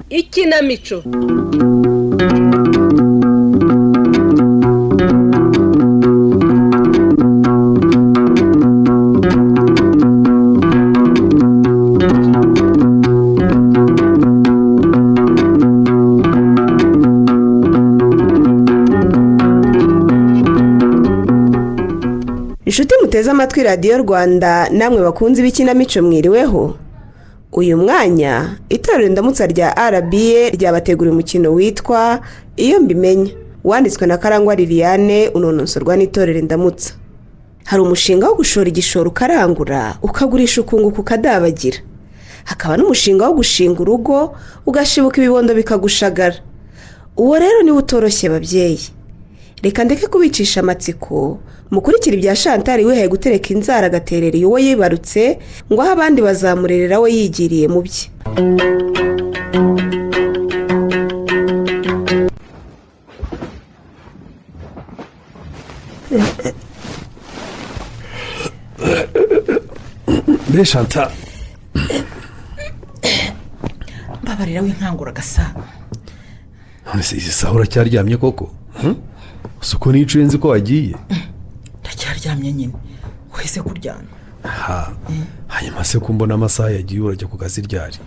Ikinamico. Inshuti muteze amatwi Radio Rwanda namwe bakunzi b'ikinamico mwiriweho. Uyu mwanya itorero Indamutsa rya RBA ryabategura umukino witwa Iyo mbimenya, wanditswe na Karangwa Liliane, unonosorwa n'itorero Indamutsa. Hari umushinga wo gushora igishoro ukarangura ukagurisha ukunguka ukadabagira. Hakaba n'umushinga wo gushinga urugo ugashibuka ibibondo bikagushagara. Uwo rero ni utoroshye babyeyi. Reka ndeke kubicisha amatsiko, mukurikira ibya Chantal wihaye gutereka inzara agaterera uwo yibarutse ngo aho abandi bazamurerera we yigiriye mu bye. Mbe Chantal, mbabarira w'inkangura gasa. none se isahura cyaryamye koko? Suko nicuye nzi ko wagiye. Ndacyaryamye nyine. Wese kuryana. Hanyuma se kumbona amasaha yagiye urajya ku kazi ryari?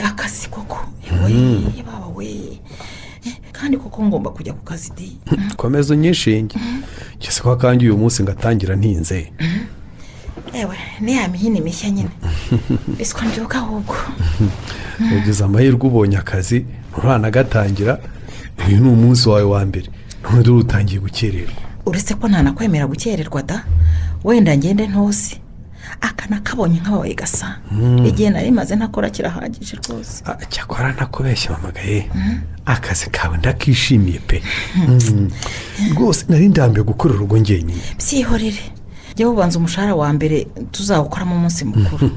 Akazi koko. Yewe baba we. Kandi koko ngomba kujya ku kazi di. Komeza unyishinge. Cyese ko akangiye uyu munsi ngatangira ntinze. Ewe ni amihini mishya nyine. Biswa mbyuka ahubwo. Ugize amahirwe ubonye akazi urana gatangira. Uyu ni umunsi wawe wa mbere. None dore utangiye gukererwa. Uretse ko ntanakwemera gukererwa da. Wenda ngende ntose. Akana kabonye nkabaye gasa. Igihe nari maze ntakora kirahagije rwose. Cyakora nakubeshya mamagaye. Akazi kawe ndakishimiye pe. Rwose nari ndambiye gukorera urugo ngenyine. Byihorere. Jya ubanza umushahara wa mbere tuzawukora mu munsi mukuru.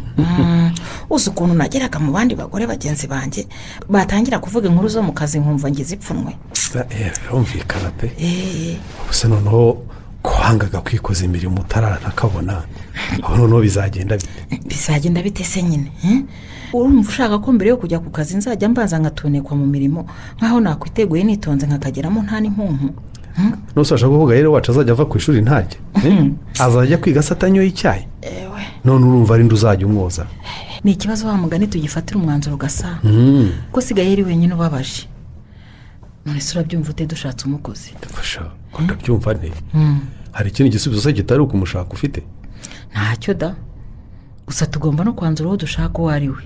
Uzi ukuntu nageraga mu bandi bagore bagenzi banjye batangira kuvuga inkuru zo mu kazi nkumva ngize ipfunwe. Birumvikana pe. Ubuse noneho kwangaga kwikoza imirimo utaranakabona. Aho noneho bizagenda bite se nyine? Urumva ushaka ko mbere yo kujya ku kazi nzajya mbanza ngatonekwa mu mirimo nkaho nakwiteguye nitonze nkakageramo nta n'impunku. Nusasha kuvuga rero wacu azajya ava ku ishuri ntajye. Azajya kwiga satanyo y'icyayi. None urumva ari nduzajya umwoza. Ni ikibazo wa mugani tugifatira umwanzuro gasa. Ko sigaye ari wenyine ubabaje. None sura byumva ute dushatse umukozi. Ndafasha ko ndabyumva ne. Hari ikintu gisubizo se kitari ukumushaka ufite? Ntacyo da. Gusa tugomba no kwanzura uwo dushaka uwo ari we.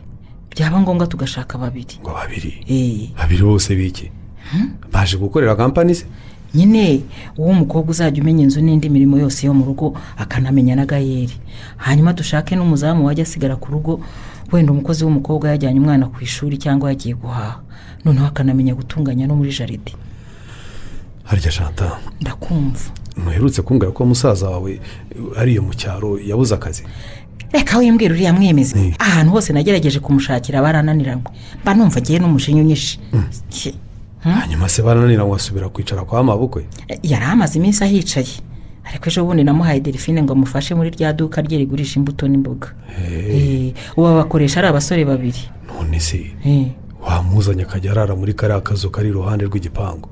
Byaba ngombwa tugashaka babiri. Ngo babiri? Babiri bose biki? Baje gukorera kampani se? Nyine uwo mukobwa uzajya umenya inzu n'indi mirimo yose yo mu rugo akanamenya na Gayeri. Hanyuma dushake n'umuzamu wajya asigara ku rugo, wenda umukozi w'umukobwa yajyanye umwana ku ishuri cyangwa yagiye guhaha. Noneho akanamenya gutunganya no muri jaride. Harya Chantal, ndakumva. Muherutse kumbwira ko musaza wawe ari mu cyaro yabuze akazi. Reka wimbwira uriya mwemeze. Ahantu hose nagerageje kumushakira barananiranwe. Mba numva giye n'umushinyo nyinshi. Hanyuma se barananira wasubira kwicara kwa mabukwe? Yari amaze iminsi ahicaye. Ariko ejo bundi namuhaye Delphine ngo amufashe muri rya duka rye rigurisha imbuto n'imboga. Uwo bakoresha ari abasore babiri. None se wamuzanye akajya arara muri kariya kazu kari iruhande rw'igipangu?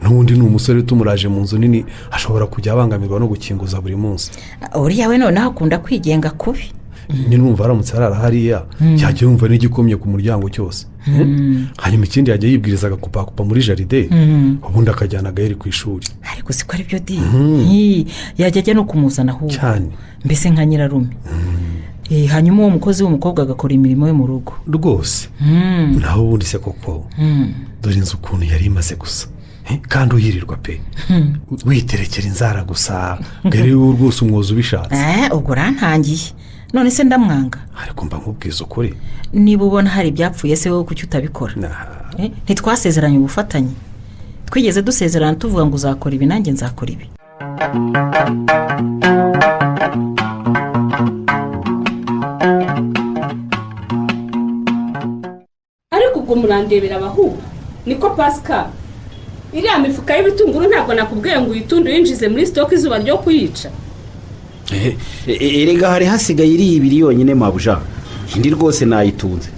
N'ubundi ni umusore tumuraje mu nzu nini ashobora kujya abangamirwa no gukinguza buri munsi. Uriya we noneho akunda kwigenga kubi. Ni numva aramutse arara hariya cyajya yumva n'igikomye ku muryango cyose. Hanyuma ikindi yajya yibwiriza agakupakupa muri jaride, ubundi akajyana Gayeri ku ishuri. Ariko siko ari byo di. Yajya no kumuzana aho cyane. Mbese nka nyirarume. Hanyuma uwo mukozi w'umukobwa agakora imirimo yo mu rugo. Rwose. Naho ubundi se koko. Dore inzu ukuntu yari imaze gusa. Kandi uyirirwa pe. Witerekera inzara gusa. Gayeri rwose umwozo ubishatse. Ubwo rantangiye. None se ndamwanga. Ariko mba nkubwiza ukuri. Niba ubona hari ibyapfuye se wowe kuki utabikora? Ntitwasezeranye ubufatanye. Twigeze dusezerana tuvuga ngo uzakora ibi nanjye nzakora ibi. ariko ubwo murandebera abahu niko Pascal iriya mifuka y'ibitunguru ntabwo nakubwiye ngo uyitunde uyinjize muri stock izuba ryo kuyica. erega hari hasigaye iri ibiri yonyine mabuja indi rwose nayitunze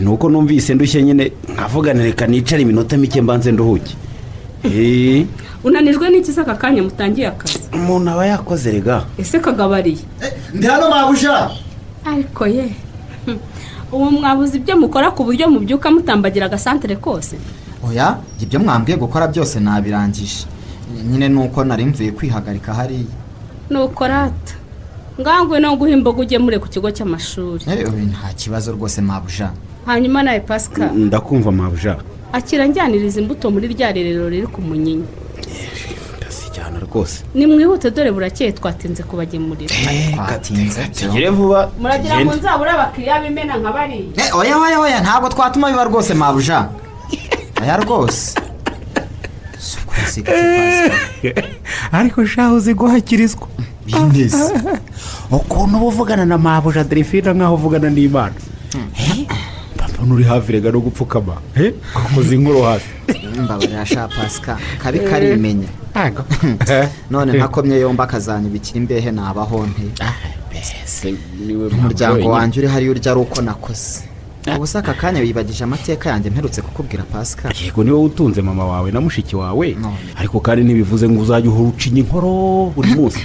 nuko numvise ndushye nyine nkavugana reka nicare iminota mike mbanze nduhuke. Unanijwe n'iki se aka kanya mutangiye akazi? Umuntu aba yakoze rega. Ese kagabariye ndi hano mabuja. Ariko ye ubu mwabuze ibyo mukora ku buryo mubyuka mutambagira agasantere kose? Oya ibyo mwambwiye gukora byose nabirangije nyine nuko nari mvuye kwihagarika hariya. Nuko rata ngangwe no guhimboga ujye mure ku kigo cy'amashuri. Nta kibazo rwose mabuja. Hanyuma nawe Pascal ndakumva mabuja. Akira njyaniriza imbuto muri rya rerero riri ku Munyinya. Ndasijyana rwose. Ni mwihute dore burakeye twatinze kubagemurira. Twatinze tugire vuba. Muragira ngo nzabura abakiriya bimena nka bari. Oya ntabwo twatuma biba rwose mabuja. Aya rwose. Ariko shahuze guhakirizwa. Bindeze. Ukuntu buvugana na mabuja Delphine nkaho uvugana n'Imana. Papa nuri hafi rega no gupfukama. Kukoza inkuru hafi. Mbabarira sha Pascal kabi karimenya. None ntakomye yomba kazanya bikiri imbehe nabaho nte. Bese niwe umuryango wanje uri hari urya ruko nakoze. Ubusaka kanya wibagije amateka yanjye mperutse kukubwira Pascal. Yego niwe utunze mama wawe na mushiki wawe. Ariko kandi ntibivuze ngo uzajye uhurucinya inkoro buri munsi.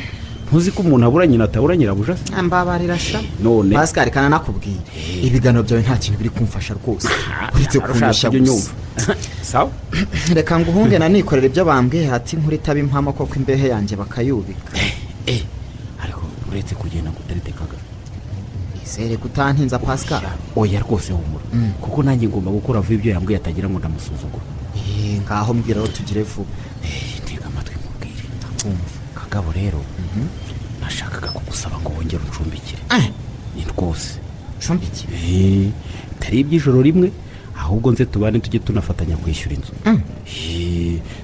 Ntuzi ko umuntu abura nyina atabura nyirabuja? Mbabarira sha. None Pascal kana nakubwiye. Ibiganiro byawe nta kintu biri kumfasha rwose. Uretse kunyisha gusa. Sawa? Reka nguhunge na nikorera ibyo bambwiye hati nkuri taba impamo koko imbehe yanjye bakayubika. Ariko uretse kugenda kuteretekaga. Izere kutantinza Pascal. Oya rwose humura. Kuko nanjye ngomba gukora vuba ibyo yambwiye atagira ngo ndamusuzugura. Ngaho mbwira ro tugire vuba. Ntega amatwi mubwire. Kagabo rero nashakaga kugusaba ngo wongere ucumbikire. Ni rwose cumbikire. Tari iby'ijoro rimwe ahubwo nze tubane tujye tunafatanya kwishyura inzu.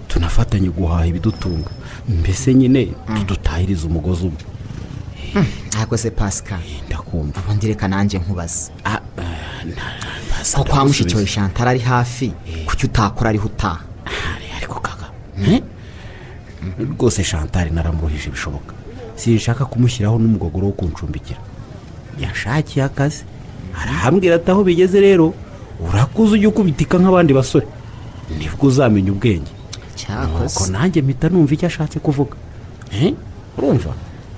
Tunafatanya guhaha ibidutunga. Mbese nyine tudutahiriza umugozi umwe. Ntabwo se Pascal ndakumva. Abandireka nanjye nkubaza. Ko kwa mushiki we Chantal ari hafi kuki utakora ari hutaha. Ariko kaga rwose Chantal naramuruhije bishoboka. Sinshaka kumushyiraho n'umugogoro wo kuncumbikira. Yashakiye akazi arahambwira ati aho bigeze rero urakuze ujye ukubitika nk'abandi basore nibwo uzamenya ubwenge. Ko nanjye mpita numva icyo ashatse kuvuga. Urumva?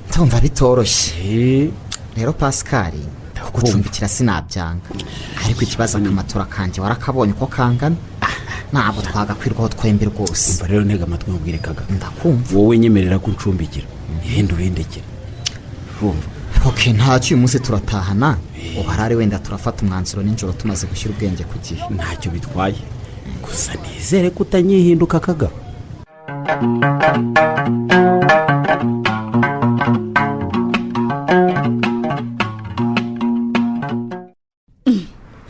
Ndumva bitoroshye. Rero Pascal gucumbikira sinabyanga ariko ikibazo akamatora kanje warakabonye uko kangana. Ntabwo twagakwirwaho twembe rwose. Umva rero ntega amatwi mubwire kaga. Ndakumva. Wowe nyemerera kuncumbikira ibindi ubindekera. Urumva? Ntacyo uyu munsi turatahana uharare wenda turafata umwanzuro n'injoro tumaze gushyira ubwenge ku gihe. Ntacyo bitwaye gusa nizere ko utanyihinduka kaga.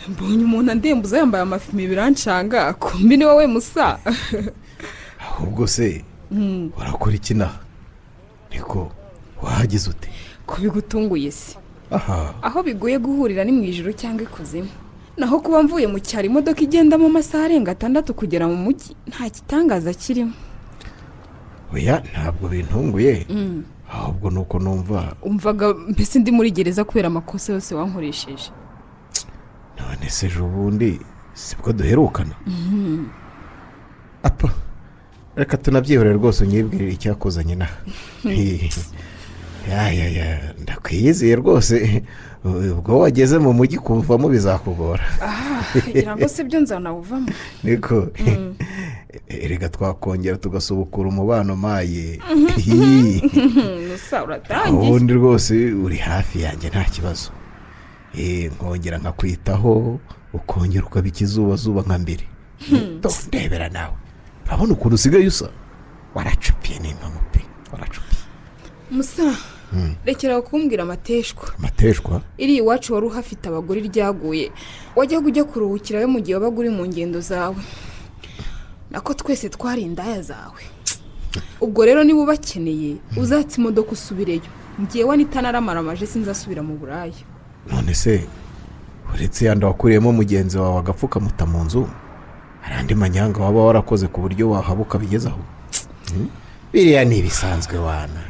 Mbonye umuntu andembuza yambaye amafimi birancanga kumbi ni wowe musa. Ahubwo se warakora iki naha? Niko wahagize ute? Kubigutunguye se. Aho biguye guhurira ni mu ijuru cyangwa ikuzimu. Naho kuba mvuye mu cyari imodoka igenda mu masaha arenga 6 kugera mu mujyi nta kitangaza kirimo. Oya ntabwo bintunguye. Ahubwo nuko numva umvaga mbese ndi muri gereza kubera amakosa yose wankoresheje. None se ubundi sibwo duherukana. Apa reka tunabyihorera rwose unyibwirira icyakozanye naha. Ya ndakwizeye rwose ubwo wageze mu mujyi kuvamo bizakugora. Kugira ngo se byo nzanawuvamo. Niko erega twakongera tugasubukura umubano maye. Nusa uratangiye. Ubundi rwose uri hafi yanjye nta kibazo. Nkongera nkakwitaho ukongera ukabikizuba zuba nka mbere. Ndebera nawe urabona ukuntu usigaye usa waracupiye n'intono pe waracupiye. Musa rekera kumbwira amateshwa. Amateshwa? Iri iwacu wari uhafite abagore ryaguye wajya kujya kuruhukirayo mu gihe wabaga uri mu ngendo zawe. Nako twese twari indaya zawe. ubwo rero niba ubakeneye uzatse imodoka usubireyo ngewe nitanaramaraje sinzasubira mu buraya. none se uretse yandi wakuriyemo mugenzi wawe agapfukamuta mu nzu hari andi manyanga waba warakoze ku buryo wahabuka bigezaho? biriya ni ibisanzwe wana.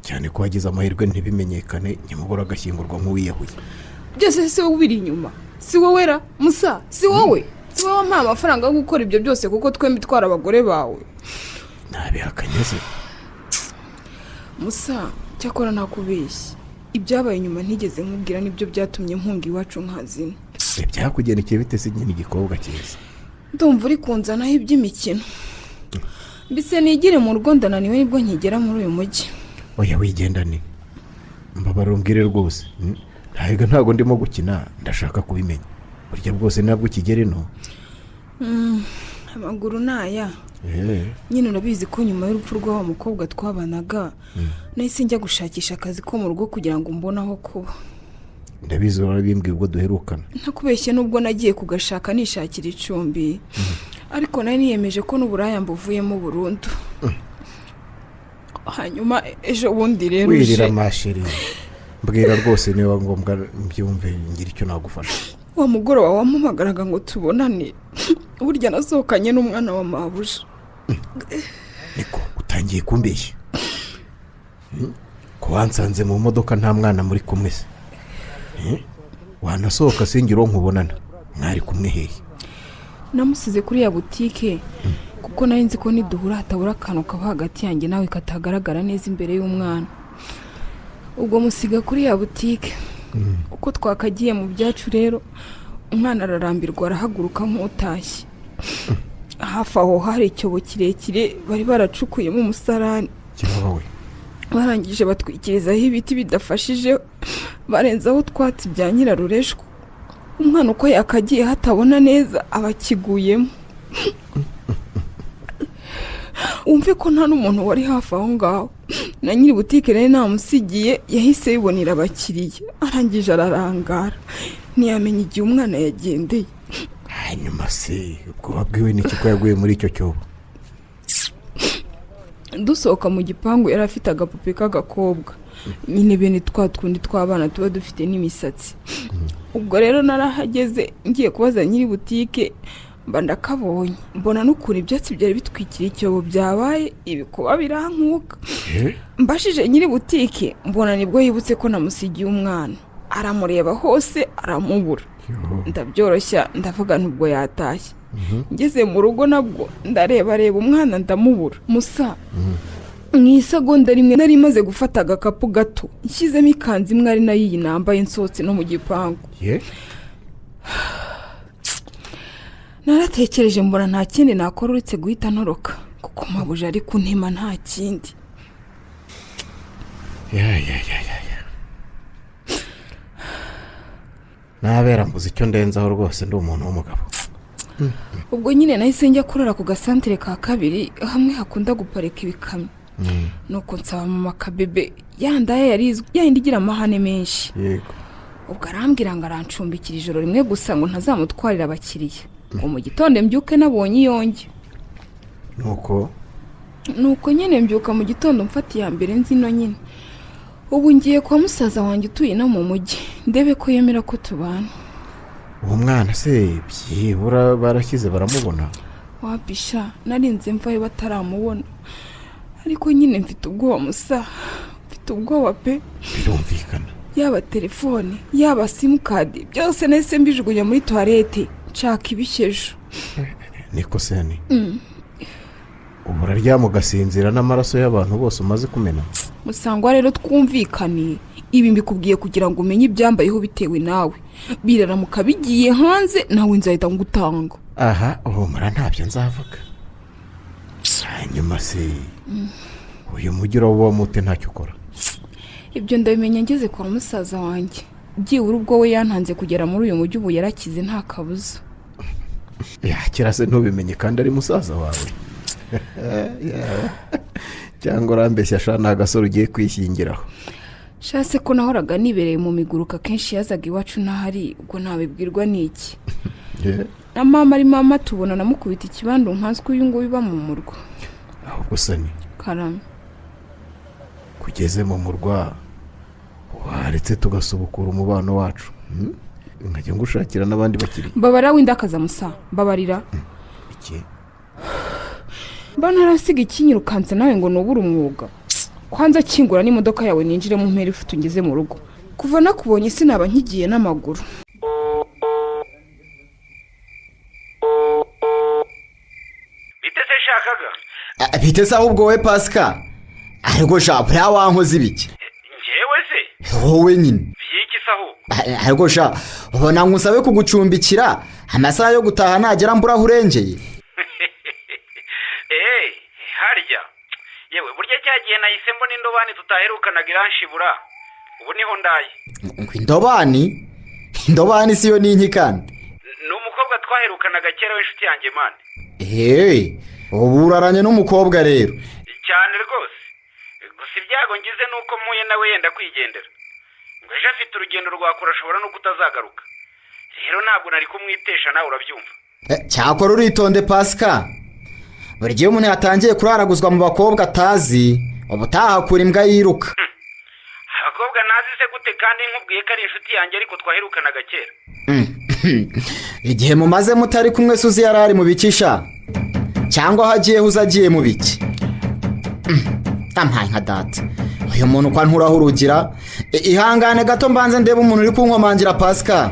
cyane ko wagize amahirwe ntibimenyekane nyamugore agashyingurwa nk'uwiyahuye. byose si wowe ubiri inyuma, si wowe ra Musa, si wowe wampaye amafaranga yo gukora ibyo byose kuko twembi twara abagore bawe. ntabihakanye se Musa, cyakora nakubeshye, ibyabaye inyuma ntigeze nkubwira nibyo byatumye mpunga iwacu nkazina. ibyakugendekeye bite se nyine igikobwa cyiza? ndumva uri kunzanaho iby'imikino, mbese nigire mu rugo ndananiwe nibwo nkigera muri uyu mujyi. oya wigendane, mbabara umbwire rwose. ntabwo ndimo gukina, ndashaka kubimenya. burya bwose nabwo ukigere no amaguru naya. nyine urabizi ko nyuma y'urupfu rw'aho mukobwa twabanaga nahise njya gushakisha akazi ko mu rugo kugira ngo mbone aho kuba. ndabizi warabimbwiye ubwo duherukana. ntakubeshye n'ubwo nagiye kugashaka nishakira icumbi, ariko nari niyemeje ko n'uburaya mbuvuyemo burundu. hanyuma ejo bundi rero wirira amasheri, mbwira rwose niba ngombwa mbyumve ngira icyo nagufasha. wa mugoroba wampamagaraga ngo tubonane, burya nasohokanye n'umwana wa mabuja. niko utangiye kumbeshya? ko wansanze mu modoka nta mwana muri kumwe se? wanasohoka singira uwo nkubonana, mwari kumwe hehe? namusize kuri ya butike kuko nari nzi ko niduhura hatabura akantu kaba hagati yanjye nawe katagaragara neza imbere y'umwana. ubwo musiga kuri ya butike, uko twakagiye mu byacu rero umwana ararambirwa arahaguruka nk'utashye. hafi aho hari icyobo kirekire bari baracukuyemo umusarani. kibabawe barangije batwikirizaho ibiti bidafashije, barenzaho utwatsi bya nyirarureshwa. umwana uko yakagiye hatabona neza abakiguyemo. umve ko nta n'umuntu wari hafi aho ngaho, na nyiri butike rero namusigiye yahise yibonera abakiriya, arangije ararangara ntiyamenya igihe umwana yagendeye. hanyuma se ubwo wabwiwe n'iki ko yaguye muri icyo cyobo? dusohoka mu gipangu yari afite agapupe k'agakobwa, nyine bene twa twundi tw'abana tuba dufite n'imisatsi. ubwo rero narahageze ngiye kubaza nyiri butike, mba ndakabonye, mbona n'ukuntu ibyatsi byari bitwikiriye icyobo byabaye ibikuba birankuka. mbashije nyiri butike mbona nibwo yibutse ko namusigiye umwana, aramureba hose aramubura. ndabyoroshya ndavuga nubwo yatashye. ngeze mu rugo nabwo ndareba umwana ndamubura. Musa, mu isegonda rimwe nari maze gufata agakapu gato nshyizemo ikanzu imwe ari nayo iyi nambaye nsohotse no mu gipangu. naratekereje mbona nta kindi nakora uretse guhita ntoroka kuko mabuja ari kuntema nta kindi. nabera mbuze icyo ndenzaho rwose, ndi umuntu w'umugabo. ubwo nyine nahise njya kurara ku gasantere ka kabiri hamwe hakunda guparika ibikamyo. nuko nsaba mama Kabebe yandaye yayindi igira amahane menshi. ubwo arambwira ngo arancumbikira ijoro rimwe gusa ngo ntazamutwarira abakiriya, ngo mu gitondo mbyuke nabonye iyonge. nuko nyine mbyuka mu gitondo mfata iya mbere nzino nyine. ubu ngiye kwa musaza wanjye utuye no mu mujyi ndebe ko yemera ko tubana. uwo mwana se byibura barashyize baramubona? wapisha narinze mvayo bataramubona, ariko nyine mfite ubwoba Musa, mfite ubwoba pe. birumvikana. yaba telefone yaba simukadi byose nahise mbijugunya muri toilette nshaka ibishyejo. niko seni ubu uraryama ugasinzira n'amaraso y'abantu bose umaze kumena? musangwa rero twumvikane, ibi mbikubwiye kugira ngo umenye ibyambayeho bitewe nawe, biraramuka bigiye hanze nawe nzahita ngutanga. aha uhumura ntabyo nzavuga. hanyuma se uyu mujyi uraba mute ntacyo ukora? ibyo ndabimenya ngeze kwa musaza wanjye, byibura ubwo we yantanze kugera muri uyu mujyi ubu yarakize nta kabuza. yakira se ntubimenye kandi ari musaza wawe? cyangwa urambeshya ashana agasore ugiye kwishyingiraho? shase ko nahoraga nibereye mu miguruka kenshi yazaga iwacu ntahari, ubwo ntabibwirwa n'iki. na mama ari mama tubona namukubita ikibando nkanswe uyu nguyu uba mu murwa. ahubwo sani karame. kugeze mu murwa waretse tugasubukura umubano wacu nkajya ngushakira n'abandi bakiri. Babarira windakaza musa, babarira. Iki? Bana arasiga ikinyirukanse nawe ngo nubura umwuga. Kwanza kingura n'imodoka yawe ninjire mu mpera ifutu ngeze mu rugo. Kuva nakubonye sinaba nkigiye n'amaguru. biteze shakaga biteze ahubwo we Pascal ariko sha buriya wankoze ibiki njyewe se wowe nyine byiki saho ariko sha ubona nkusabe kugucumbikira amasaha yo gutaha nagera mbura urengeye. harya yewe burya cyagiye nahise mbona indobani tutaherukanaga iranshibura ubu niho ndaye. indobani siyo n'inki kandi ni umukobwa twaherukanaga kera w'inshuti yanjye mani. ubu uraranye n'umukobwa rero cyane rwose, gusa ibyago ngize nuko mpuye nawe yenda kwigendera ngo ejo afite urugendo rwakura ashobora no kutazagaruka, rero ntabwo nari kumwitesha nawe urabyumva. cyakora uritonde Pascal, buri gihe umuntu yatangiye kuraraguzwa mu bakobwa atazi ubutahakura imbwa yiruka. abakobwa nazi se gute kandi nkubwiye ko ari inshuti yanjye ariko twaherukanaga kera. igihe mumaze mutari kumwe Suzi yari ari mu bikisha cyangwa aho agiye uzagiye mu biki? ampaye nka data uyu muntu kwa nturaho urugira. ihangane gato mbanze ndebe umuntu uri kunkomangira Pascal.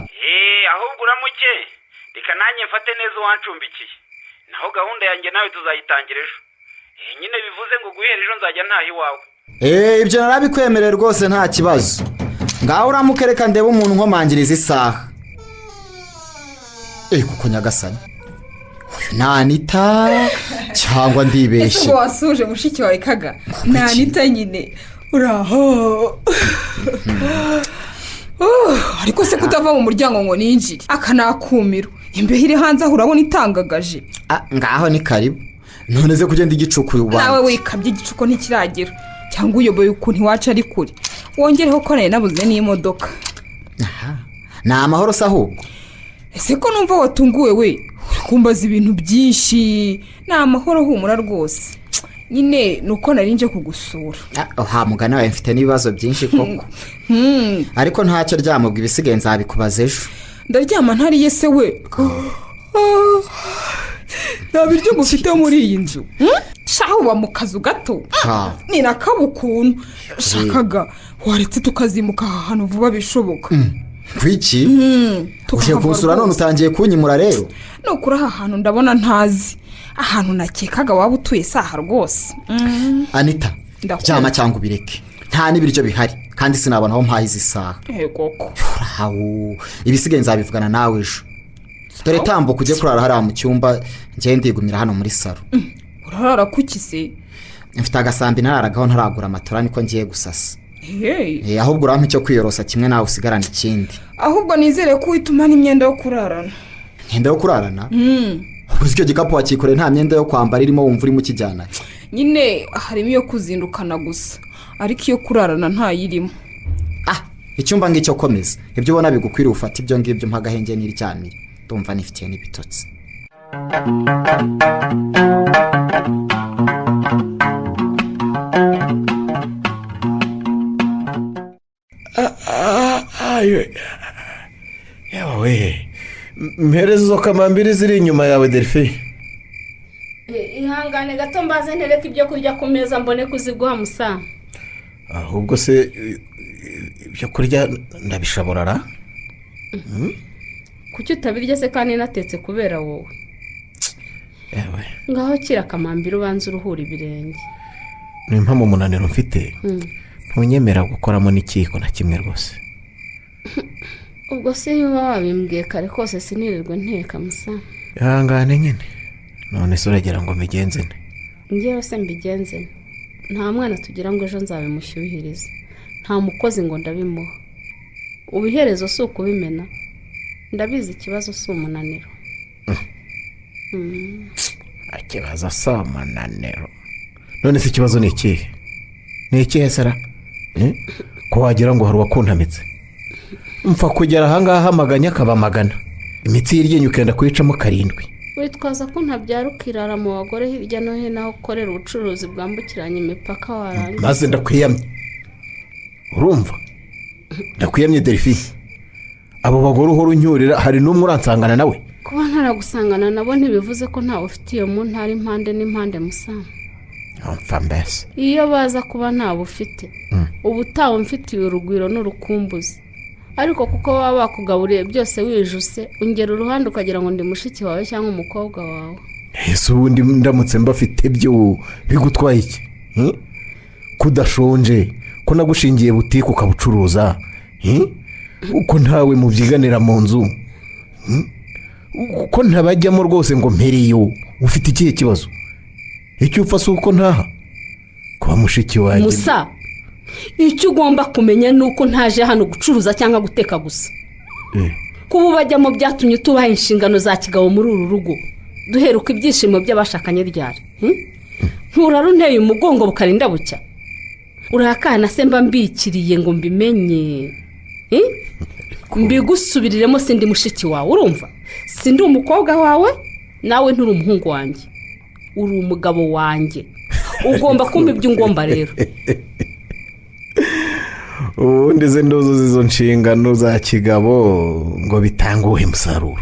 ahubwo uramuke reka nanjye mfate neza uwancumbikiye, naho gahunda yanjye nawe tuzayitangira ejo. nyine bivuze ngo guhera ejo nzajya ntaha iwawe. ibyo narabikwemerera rwose nta kibazo. ngaho uramuke reka ndebe umuntu nkomangiriza isaha. kuko nyagasani uyu ni Anita cyangwa ndibeshye? ese wasuje mushiki wawe kaga ni Anita nyine. uraho ariko se kutava mu muryango ngo ninjire akanakumiro imbeho iri hanze aho urabona itangagaje. ngaho ni karibu none ze kugenda igicuku ubanza. nawe wikabye igicuko ntikiragera cyangwa uyoboye ukuntu iwacu ari kure wongereho ko nari nabuze n'imodoka. ni amahoro se ahubwo? ese ko numva watunguwe we uri kumbaza ibintu byinshi. ni amahoro humura rwose, nyine nuko nari nje kugusura. mugana wawe mfite n'ibibazo byinshi koko. ariko ntacyo ryamubwa ibisigaye nzabikubaza ejo. ndaryama ntariye se we. nta biryo mufite muri iyi nzu. shaho uba mu kazu gato ni nakabukuntu. shakaga waretse tukazimuka aha hantu vuba bishoboka. kwiki uje kunsura none utangiye kunyimura rero? nukuri aha hantu ndabona ntazi ahantu nakekaga waba utuye saha rwose. Anita ryama cyangwa ubireke, nta n'ibiryo bihari kandi sinabona aho mpaye izi saha. koko ibisigaye nzabivugana nawe ejo. dore tambuka ujye kurara hariya mu cyumba njye ndigumira hano muri saro. urarara kuki se? mfite agasambi nararagaho ntaragura amatora niko ngiye gusasa. ahubwo urampa icyo kwiyorosa kimwe nawe usigarana ikindi. ahubwo nizere ko uhituma n'imyenda yo kurarana. imyenda yo kurarana? uzi icyo gikapu wakikoreye nta myenda yo kwambara irimo wumva urimo ukijyana? nyine harimo iyo kuzindukana gusa ariko iyo kurarana ntayirimo. icyumba ngicyo komeza ibyo ubona bigukwiriye ufata ibyo ngibyo mpagahenge n'iryamire ndumva nifitiye n'ibitotsi. yawe mpereza izo kamambiri ziri inyuma yawe Delphi. ihangane gato mbaze ntereka ibyo kurya ku meza mbone kuziguha musa. ahubwo se ibyo kurya ndabishoborara? kuki utabirya se kandi natetse kubera wowe? ngaho kira akamambiri ubanza uruhura ibirenge. ni impamvu umunaniro mfite ntunyemera gukoramo n'ikiyiko na kimwe rwose. ubwo se iyo wabimbwiye kare kose sinirirwe nteka musa. ihangane nyine none se uragira ngo mbigenze nte? ngewe se mbigenze nta mwana tugira ngo ejo nzabimushyuhirize, nta mukozi ngo ndabimuha. ubiherezo si ukubimena, ndabizi ikibazo si umunaniro. ikibazo si umunaniro? none se ikibazo ni ikihe? ni ikihe sara? ko wagira ngo hari uwakuntamitse? mpfa kugera ahangaha amaganya akaba magana, imitsi y'iryinyo ukenda kuyicamo karindwi. witwaza ko ntabyara ukirara mu bagore hirya no hino aho ukorera ubucuruzi bwambukiranya imipaka warangiza. maze ndakwiyamye urumva ndakwiyamye Delphine, abo bagore uhora unyurira hari n'umwe uransangana nawe? Kuba ntaragusangana nabo ntibivuze ko ntawe ufite iyo mu ntara impande n'impande Musa. mfa mbese Iyo baza kuba ntawe ufite ubu utawe mfitiye urugwiro n'urukumbuzi, ariko kuko baba bakugaburiye byose wijuse ungera uruhande ukagira ngo ndi mushiki wawe cyangwa umukobwa wawe. ese ubundi ndamutse mbafite byo bigutwaye iki? Kudashonje ko nagushingiye butike ukabucuruza, uko ntawe mubyiganira mu nzu, uko ntabajyamo rwose ngo mpereyo, ufite ikihe kibazo? Icyo upfa si uko ntaha kuba mushiki wanjye. Musa, icyo ugomba kumenya ni uko ntaje hano gucuruza cyangwa guteka gusa. Kuba bajyamo byatumye tubaha inshingano za kigabo muri uru rugo, duheruka ibyishimo by'abashakanye ryari. Nturarunteye umugongo bukarinda bucya. Urakana se mba mbikiriye ngo mbimenye. Mbigusubiriremo sindi mushiki wawe, urumva? Sindi umukobwa wawe, nawe nturi umuhungu wanjye. Uri umugabo wanjye. Ugomba kumva ibyo ngomba rero. Ubundi ze ndozo izo nshingano za kigabo ngo bitanga uwuhe musaruro?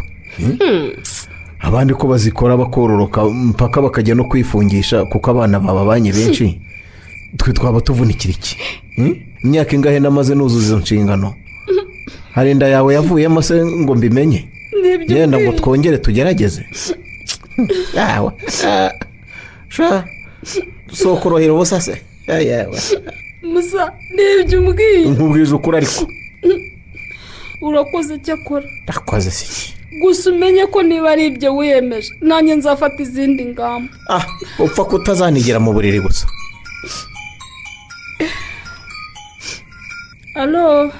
Abandi ko bazikora bakororoka mpaka bakajya no kwifungisha kuko abana babanye benshi, twe twaba tuvunikira iki? Imyaka ingahe namaze nuzuza izo nshingano? Hari inda yawe yavuyemo se ngo mbimenye? Yenda ngo twongere tugerageze. Yawe sha sokorohera ubusa se. Yawe Musa, nibyo umbwiye. nkubwije ukuri ariko Urakoze cyakora. ndakoze siki. Gusa umenye ko niba ari ibyo wiyemeje nanjye nzafata izindi ngamba. Upfa kutazanigira mu buriri gusa. Alo.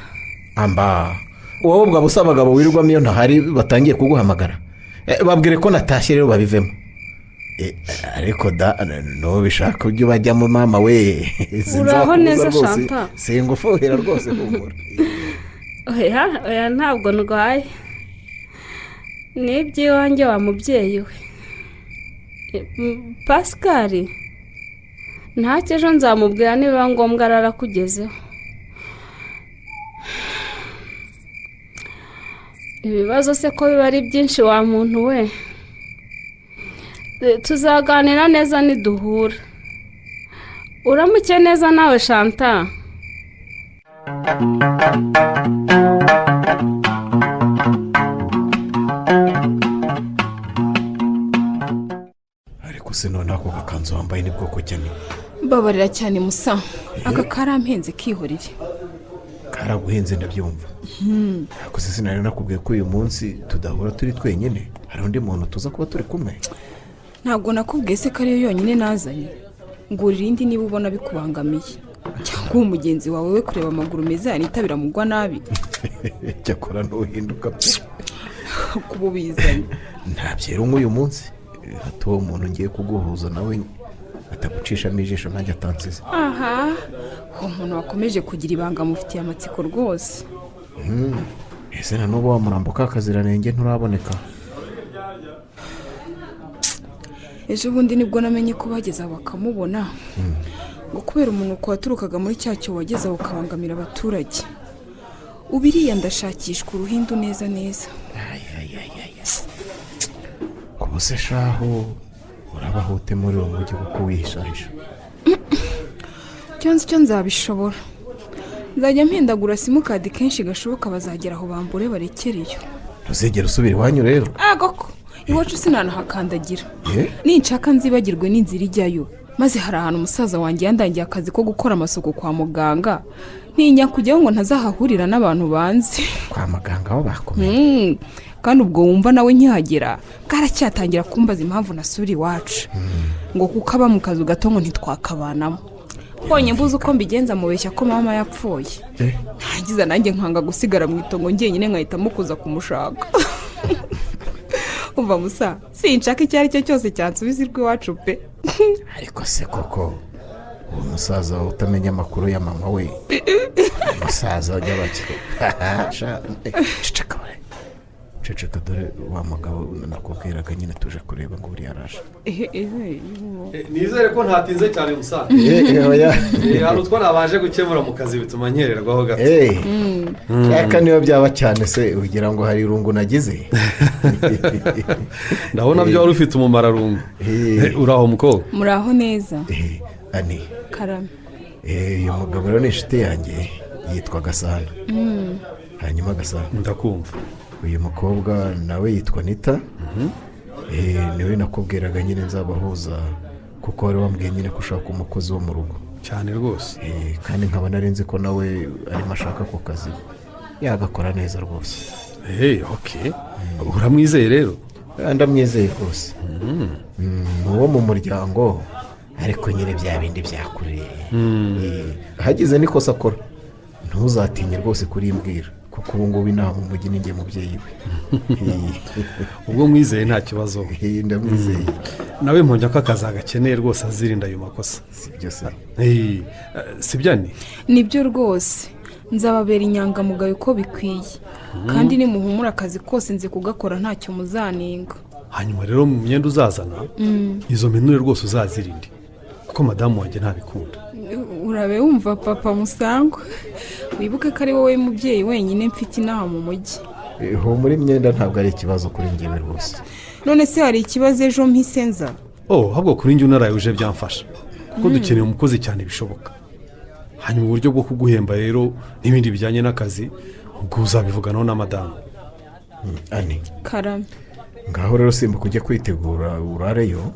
Amba wowe ubwo busa abagabo wirirwamo iyo ntahari batangiye kuguhamagara. Babwire ko natashye rero babivemo. Ariko da no bishaka ujye bajyamo mama we. Uraho neza Shanta? Singufuhira rwose humura. Oya ntabwo ndwaye. N'iby'iwanjye wa mubyeyi we. Pascal, ntacyo ejo nzamubwira niba ngombwa ararakugezeho. Ibibazo se ko biba ari byinshi wa muntu we. Tuzaganira neza niduhura. Uramuke neza nawe Shanta. Ariko se none ako gakanzu wambaye ni bwoko cyane? Babarira cyane Musa, aka karampenze kihorire. Karaguhenze ndabyumva. Ako se sinari nakubwiye ko uyu munsi tudahura turi twenyine, hari undi muntu tuza kuba turi kumwe. Ntabwo nakubwiye se ko ariyo yonyine nazanye. Ngurira indi niba ubona bikubangamiye, cyangwa umugenzi wawe we kureba amaguru meza yanitabira mugwa nabi. Cyakora ntuhinduka kuba ubizanye. Ntabyera nk'uyu munsi, hato uwo muntu ngiye kuguhuza nawe atagucishamo ijisho nanjye atansize. Uwo muntu wakomeje kugira ibanga mufitiye amatsiko rwose. Ese na n'ubu wamurambuka akaziranenge nturaboneka? Ejo bundi nibwo namenye ko bageze aho bakamubona, ngo kubera umuntu waturukaga muri cyacyo wageze aho ukabangamira abaturage. Ubiriya ndashakishwa uruhindu neza neza. Kuba se shaho urabahute muri uwo mujyi kuko wihishahisha. Cyonzi cyo nzabishobora. Nzajya mpindagura simukadi kenshi gashoboka bazagera aho bambure barekereyo. Ntuzigera usubira iwanyu rero? Koko iwacu sinanahakandagira. Ninshaka nzibagirwe n'inzira ijyayo. Maze hari ahantu umusaza wanjye yandangiye akazi ko gukora amasuku kwa muganga. Ntinya kujyaho ngo ntazahahurira n'abantu banzi. Kwa muganga aho bakomeye. Kandi ubwo wumva nawe nkihagera bwaracyatangira kumbaza impamvu nasubira iwacu. Ngo kuko aba mu kazu gato ngo ntitwakabanamo. Mbonye mbuze uko mbigenza mubeshya ko mama yapfuye. Ntagize nanjye nkanga gusigara mu itongo njyenyine nkahitamo kuza kumushaka. Umva Musa, sinshaka icyo ari cyo cyose cyansubiza iwacu pe. Ariko se koko uwo musaza utamenya amakuru ya mama we, umusaza ujya bakira. Cicaka we ceceka dore wa mugabo nakubwiraga nyine tuje kureba ngo buriya araje. nizere ko ntatinze cyane musaza. Hano utwo nabaje gukemura mu kazi bituma nkererwaho gato. Yaka niyo byaba cyane se ugira ngo hari irungu nagize. Ndabona byo wari ufite umumararungu. Uraho mukobwa? muraho neza. Ani Karame. uyu mugabo rero ni inshuti yanjye yitwa Gasana. Hanyuma Gasana ndakumva. uyu mukobwa nawe yitwa Nita. Niwe nakubwiraga nyine nzabahuza kuko wari wambwiye nyine ko ushaka umukozi wo mu rugo cyane rwose. kandi nkaba narinzi ko nawe arimo ashaka ako kazi yagakora neza rwose. Okay, uramwizeye rero? Ndamwizeye rwose. Uwo mu muryango ariko nyine bya bindi byakureye. Hagize n'ikosa akora ntuzatinye rwose kurimbwira kuko ubu ngubu inama mu mujyi ninjye mubyeyi we. Ubwo mwizeye nta kibazo. Ndamwizeye. Nawe mpongera ko akazi agakeneye rwose azirinda ayo makosa. Sibyo se? Sibyo ni? Nibyo rwose nzababera inyangamugayo uko bikwiye kandi nimuhumura akazi kose nzi kugakora ntacyo muzanenga. Hanyuma rero mu myenda uzazana izo menure rwose uzazirinde kuko madamu wanjye ntabikunda. Urabe wumva papa Musangwa, wibuke ko ari wowe mubyeyi wenyine mfite inaha mu mujyi. Muri imyenda ntabwo ari ikibazo kuri njyewe rwose. None se hari ikibazo ejo mpise nza? Ahubwo kuri njye unaraye uje byamfasha kuko dukeneye umukozi cyane bishoboka. Hanyuma uburyo bwo kuguhemba rero n'ibindi bijyanye n'akazi ubwo uzabivuganaho na madamu. Ani Karame. ngaho rero simba kujya kwitegura urareyo.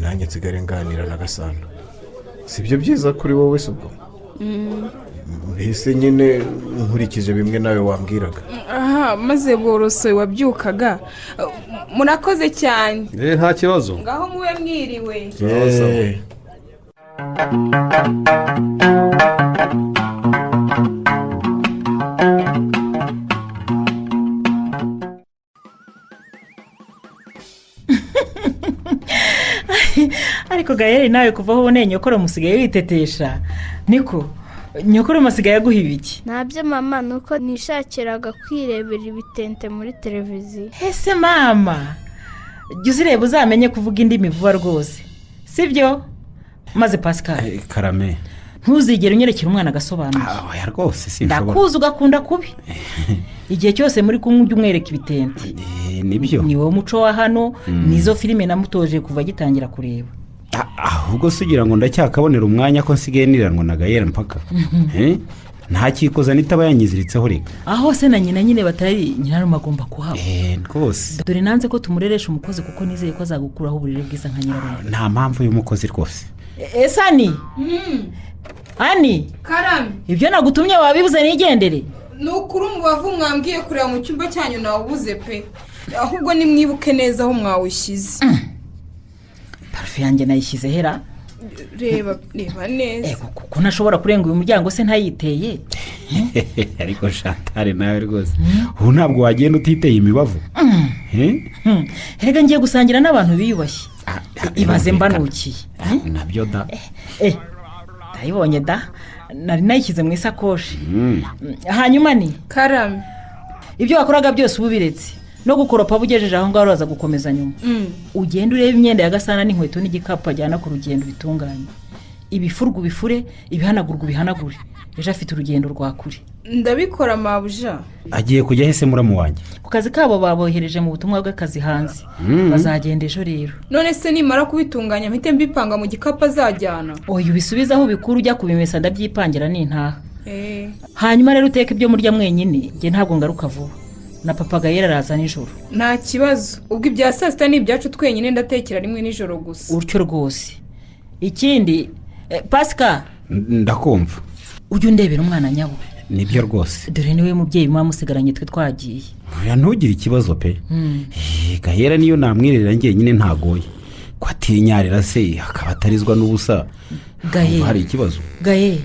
Nanjye nsigare nganira na Gasana. Sibyo byiza kuri wowe se ubwo? Mbese nyine nkurikije bimwe nawe wambwiraga. Maze borosoye wabyukaga. Murakoze cyane. Nta kibazo. Ngaho mube mwiriwe. ariko Gayeri nawe kuva aho uboneye nyokoro musigaye witetesha niko nyokoro musigaye aguha ibiki? Ntabyo mama, nuko nishakiraga kwirebera ibitente muri televiziyo. Ese mama jya uzireba uzamenye kuvuga indimi vuba rwose sibyo? Maze Pascal Karame ntuzigere unyerekera umwana agasobanura. Oya rwose sinshobora. Ndakuzi ugakunda kubi igihe cyose muri kumwe ujya umwereka ibitente. Nibyo ni wowe muco wa hano nizo filime namutoje kuva agitangira kureba. Ahubwo sugira ngo ndacyakabonera umwanya ko nsigaye niranwa na Gayera mpaka. Nta kikoza nitaba yanyiziritseho reka. Aho se na nyina nyine batari nyirarume agomba kuhaba. Rwose dore nanze ko tumureresha umukozi kuko nizeye ko azagukuraho uburere bwiza nka nyirarume. Nta mpamvu y'umukozi rwose. Ese Ani Karame. Ibyo nagutumye wabibuze nigendere. Nukuri umubavu mwambwiye kureba mu cyumba cyanyu nawubuze pe. Ahubwo nimwibuke neza aho mwawushyize. Parufe yanjye nayishyize hera. Reba neza. Kuko ntashobora kurenga uyu muryango se ntayiteye. Ariko Chantal nawe rwose ubu ntabwo wagenda utiteye imibavu. Erega ngiye gusangira n'abantu biyubashye. Ibaze mbanukiye. Nabyo da. Ndayibonye da. Nari nayishyize mu isakoshi. Hanyuma ni Karame. Ibyo wakoraga byose ububiretse no gukoropa bugejeje aho ngaho uraza gukomeza nyuma. Ugenda ureba imyenda ya Gasana n'inkweto n'igikapu ajyana ku rugendo bitunganye. Ibifurgu bifure, ibihanagurwa bihanagure. Ejo afite urugendo rwa kure. Ndabikora mabuja. Agiye kujya hese muramu wanjye. Ku kazi kabo babohereje mu butumwa bw'akazi hanze. Bazagenda ejo rero. None se nimara kubitunganya mpite mbipanga mu gikapu azajyana? Oya ubisubizaho bikuru ujya kubimesa ndabyipangira n'intaha. Hanyuma rero uteka ibyo murya mwenyine nge ntabwo ngaruka vuba. Na papa Gayera araza nijoro. Nta kibazo. Ubwo ibya saa sita ni ibyacu twenyine ndatekera rimwe nijoro gusa. Uryo rwose. Ikindi Pascal ndakumva. Ujye undebera umwana nyawe. Nibyo rwose. Dore niwe mubyeyi mwamusigaranye twe twagiye. Oya ntugire ikibazo pe. Gahera niyo namwirera ngiye nyine ntagoye. Ko atinyarira se akaba atarizwa n'ubusa. Gahera hari ikibazo. Gahera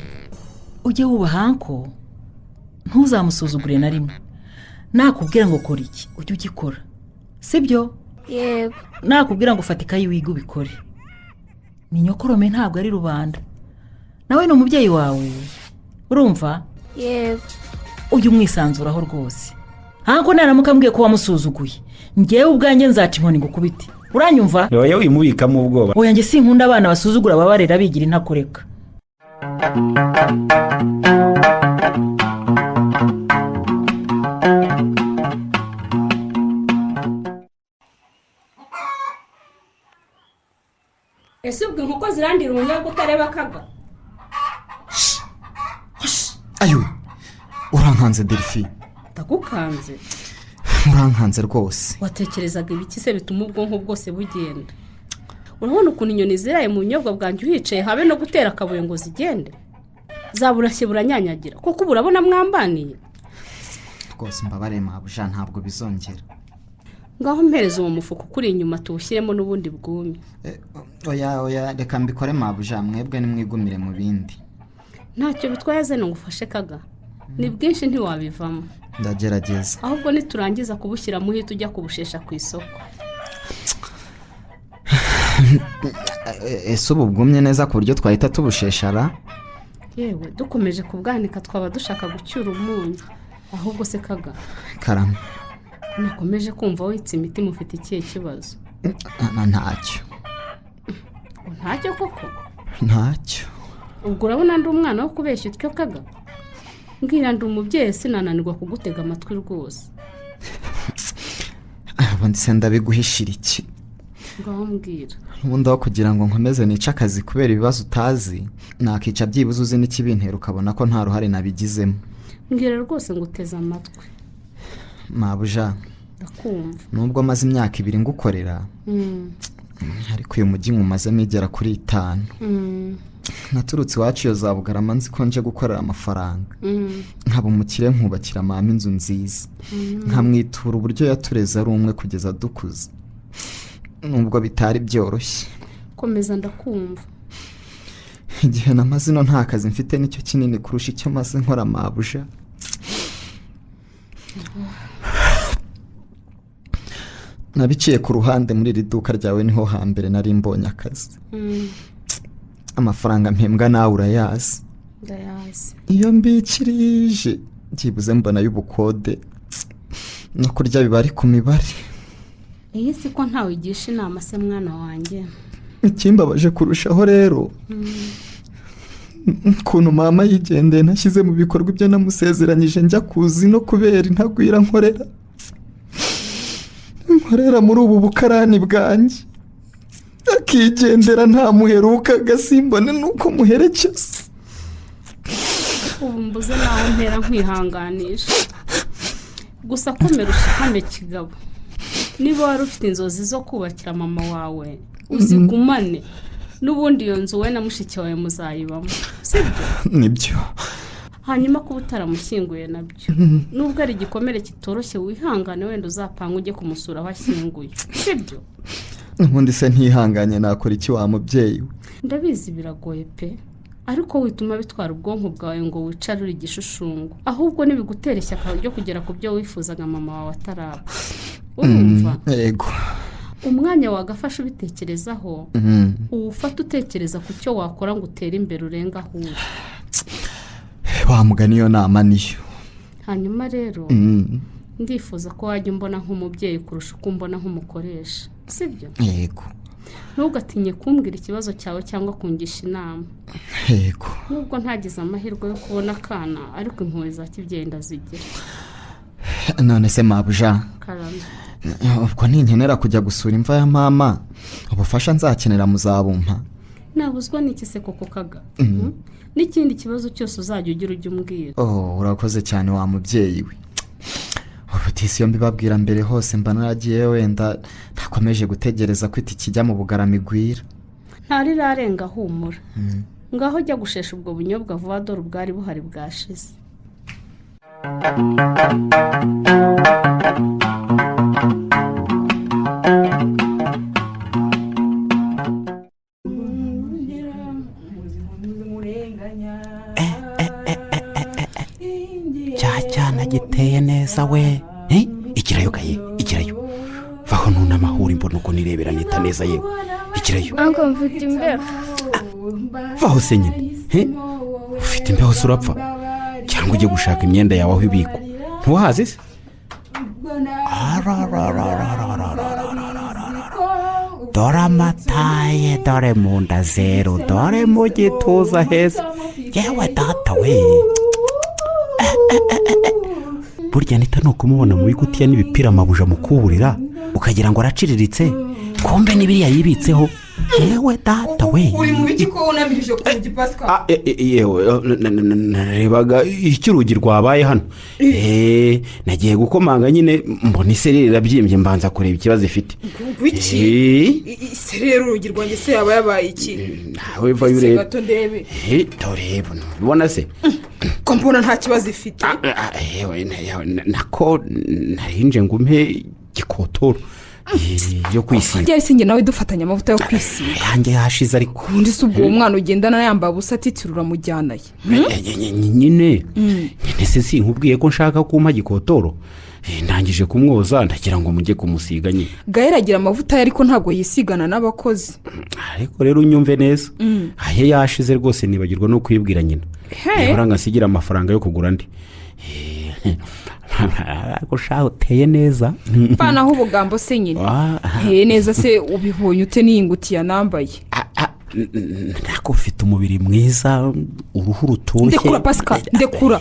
ujye wubahanko ntuzamusuzugure na rimwe. Nakubwira ngo kora iki ujye ugikora sibyo? Yego. Nakubwira ngo fatika yiwiga ubikore. Ni nyokorome ntabwo ari rubanda. Nawe ni umubyeyi wawe urumva? Yego. Ujye umwisanzuraho rwose ntabwo naramuka mbwiye ko wamusuzuguye ngewe ubwanjye nzaca inkoni ngukubite uranyumva wowe wimubikamo ubwoba oya njye sinkunda abana basuzugura ababarera bigira intakoreka. ese ubwo inkoko zirandira ubunyobwa utareba kaga? ayo urankanze Delphine. ndagukanze? urankanze rwose. watekerezaga ibiki se bituma ubwonko bwose bugenda? urabona ukuntu inyoni ziraye mu bunyobwa bwanjye uhicaye habe no gutera akabuye ngo zigende? zaburashye buranyanyagira kuko ubu urabona mwambaniye. rwose mbabare mabuja ntabwo bizongera. ngaho mpereza uwo mufuka ukuri inyuma tuwushyiremo n'ubundi bwumye. oya reka mbikore mabuja mwebwe nimwigumire mu bindi. ntacyo bitwaye zeno ngufashe kaga, ni bwinshi ntiwabivamo. ndagerageza. ahubwo niturangiza kubushyira mu hita ujya kubushesha ku isoko. ese ubu bwumye neza ku buryo twahita tubusheshara? yewe dukomeje kubwanika twaba dushaka gucyura umunyu. ahubwo se kaga karama nakomeje kumva witse imitima ufite ikihe kibazo? ntacyo. ntacyo koko? ntacyo. ubwo urabona ndi umwana wo kubeshya utyo kaga? mbwira ndi umubyeyi sinananirwa kugutega amatwi rwose. ubundi se ndabiguhishira iki? ngaho mbwira. ubundi aho kugira ngo nkomeze nice akazi kubera ibibazo utazi nakica byibuze uzi n'ikibintera ukabona ko nta ruhare nabigizemo. mbwira rwose ngo uteze amatwi. mabuja ndakumva. nubwo maze imyaka 2 ngukorera ariko uyu mujyi nkumazemo igera kuri 5. naturutse iwacu iyo za Bugarama nzi ko nje gukorera amafaranga. nkaba umukire nkubakira mama inzu nziza. nkamwitura uburyo yatureze ari umwe kugeza dukuze. nubwo bitari byoroshye. komeza ndakumva. igihe namaze ino nta kazi mfite nicyo kinini kurusha icyo maze nkora mabuja. nabiciye ku ruhande muri iri duka ryawe niho hambere nari mbonye akazi. amafaranga mpembwa nawe urayazi. ndayazi. iyo mbikirije byibuze mbona y'ubukode no kurya biba ari ku mibare. iyi si ko ntawe ugisha inama se mwana wanjye. ikimbabaje kurushaho rero ukuntu mama yigendeye nashyize mu bikorwa ibyo namusezeranyije njya kuzi no kubera intagwira nkorera muri ubu bukarani bwanjye. akigendera nta muheruka agasimbone nuko muherekeza. ubu mbuze nawe ntera nkwihanganisha. gusa komera ushikame kigabo. niba wari ufite inzozi zo kubakira mama wawe uzigumane. n'ubundi iyo nzu we na mushiki wawe muzayibamo sibyo? nibyo. hanyuma kuba utaramushyinguye nabyo nubwo ari igikomere kitoroshye wihangane wenda uzapanga ujye kumusura aho ashyinguye sibyo? ubundi se ntihanganye nakora iki wa mubyeyi we? ndabizi biragoye pe, ariko wituma bitwara ubwonko bwawe ngo wicare uri igishushushungu. ahubwo nibigutera ishyaka ryo kugera ku byo wifuzaga mama wawe ataraba. urumva? yego. umwanya wagafasha ubitekerezaho uwufata utekereza ku cyo wakora ngo utere imbere urenga aho uri. wamugana iyo nama niyo. hanyuma rero ndifuza ko wajya umbona nk'umubyeyi kurusha uko umbona nk'umukoresha sibyo? yego. ntugatinye kumbwira ikibazo cyawe cyangwa kungisha inama. yego. nubwo ntagize amahirwe yo kubona akana ariko impuhwe za kibyeyi ndazigira. none se mabuja karame ubwo ninkenera kujya gusura imva ya mama ubufasha nzakenera muzabumpa? nabuzwa n'iki se koko kaga? n'ikindi kibazo cyose uzajya ugira ujya umbwira. urakoze cyane wa mubyeyi we. ubutisi iyo mbibabwira mbere hose mba naragiye wenda ntakomeje gutegereza ko ikijya mu Bugarama igwira. ntarirarenga humura. ngaho jya gushesha ubwo bunyobwa vuba dore ubwari buhari bwashize. cyana giteye neza we. ikirayo gaye ikirayo vaho ntunamahura imbona uko nirebera nita neza yewe. ikirayo ntabwo mfite imbeho. vaho se nyine ufite imbeho se urapfa cyangwa ujye gushaka imyenda yawe aho ibikwa ntuhazi se? dore amataye dore mu nda zero dore mu gituza heza yewe data we burya nita ni ukumubona mu bigutiya n'ibipira amabuja mu kuburira ukagira ngo araciriritse kumbe n'ibiriya yibitseho yewe data we uri mu biki ko unamirije ku rugi Pascal? yewe narebaga icyo urugi rwabaye hano nagiye gukomanga nyine mbona isereri irabyimbye mbanza kureba ikibazo ifite. Wiki isereri urugi rwanjye se yaba yabaye iki? Nawe va yurebe gato ndebe turebe ubona se ko mbona nta kibazo ifite. yewe nako narinje ngumpe gikotoro yo kwisiga. Njye singe nawe dufatanya amavuta yo kwisiga. Yanjye yashize ariko. Undi se ubwo umwana ugendana yambaye ubusa atitirura mujyanaye. Nyine se sinkubwiye ko nshaka kumpa gikotoro. Ndangije kumwoza ndagira ngo mujye kumusiga nyine. Gaera agira amavuta ariko ntabwo yisigana n'abakozi. Ariko rero unyumve neza. Aye yashize rwose nibagirwa no kwibwira nyina. Yahora ngasigira amafaranga yo kugura ndi. Ariko shaho uteye neza bana aho ubugambo se nyine neza se ubibonye ute n'ingutiya nambaye nako ufite umubiri mwiza uruhu rutoshye. Ndekura Pascal ndekura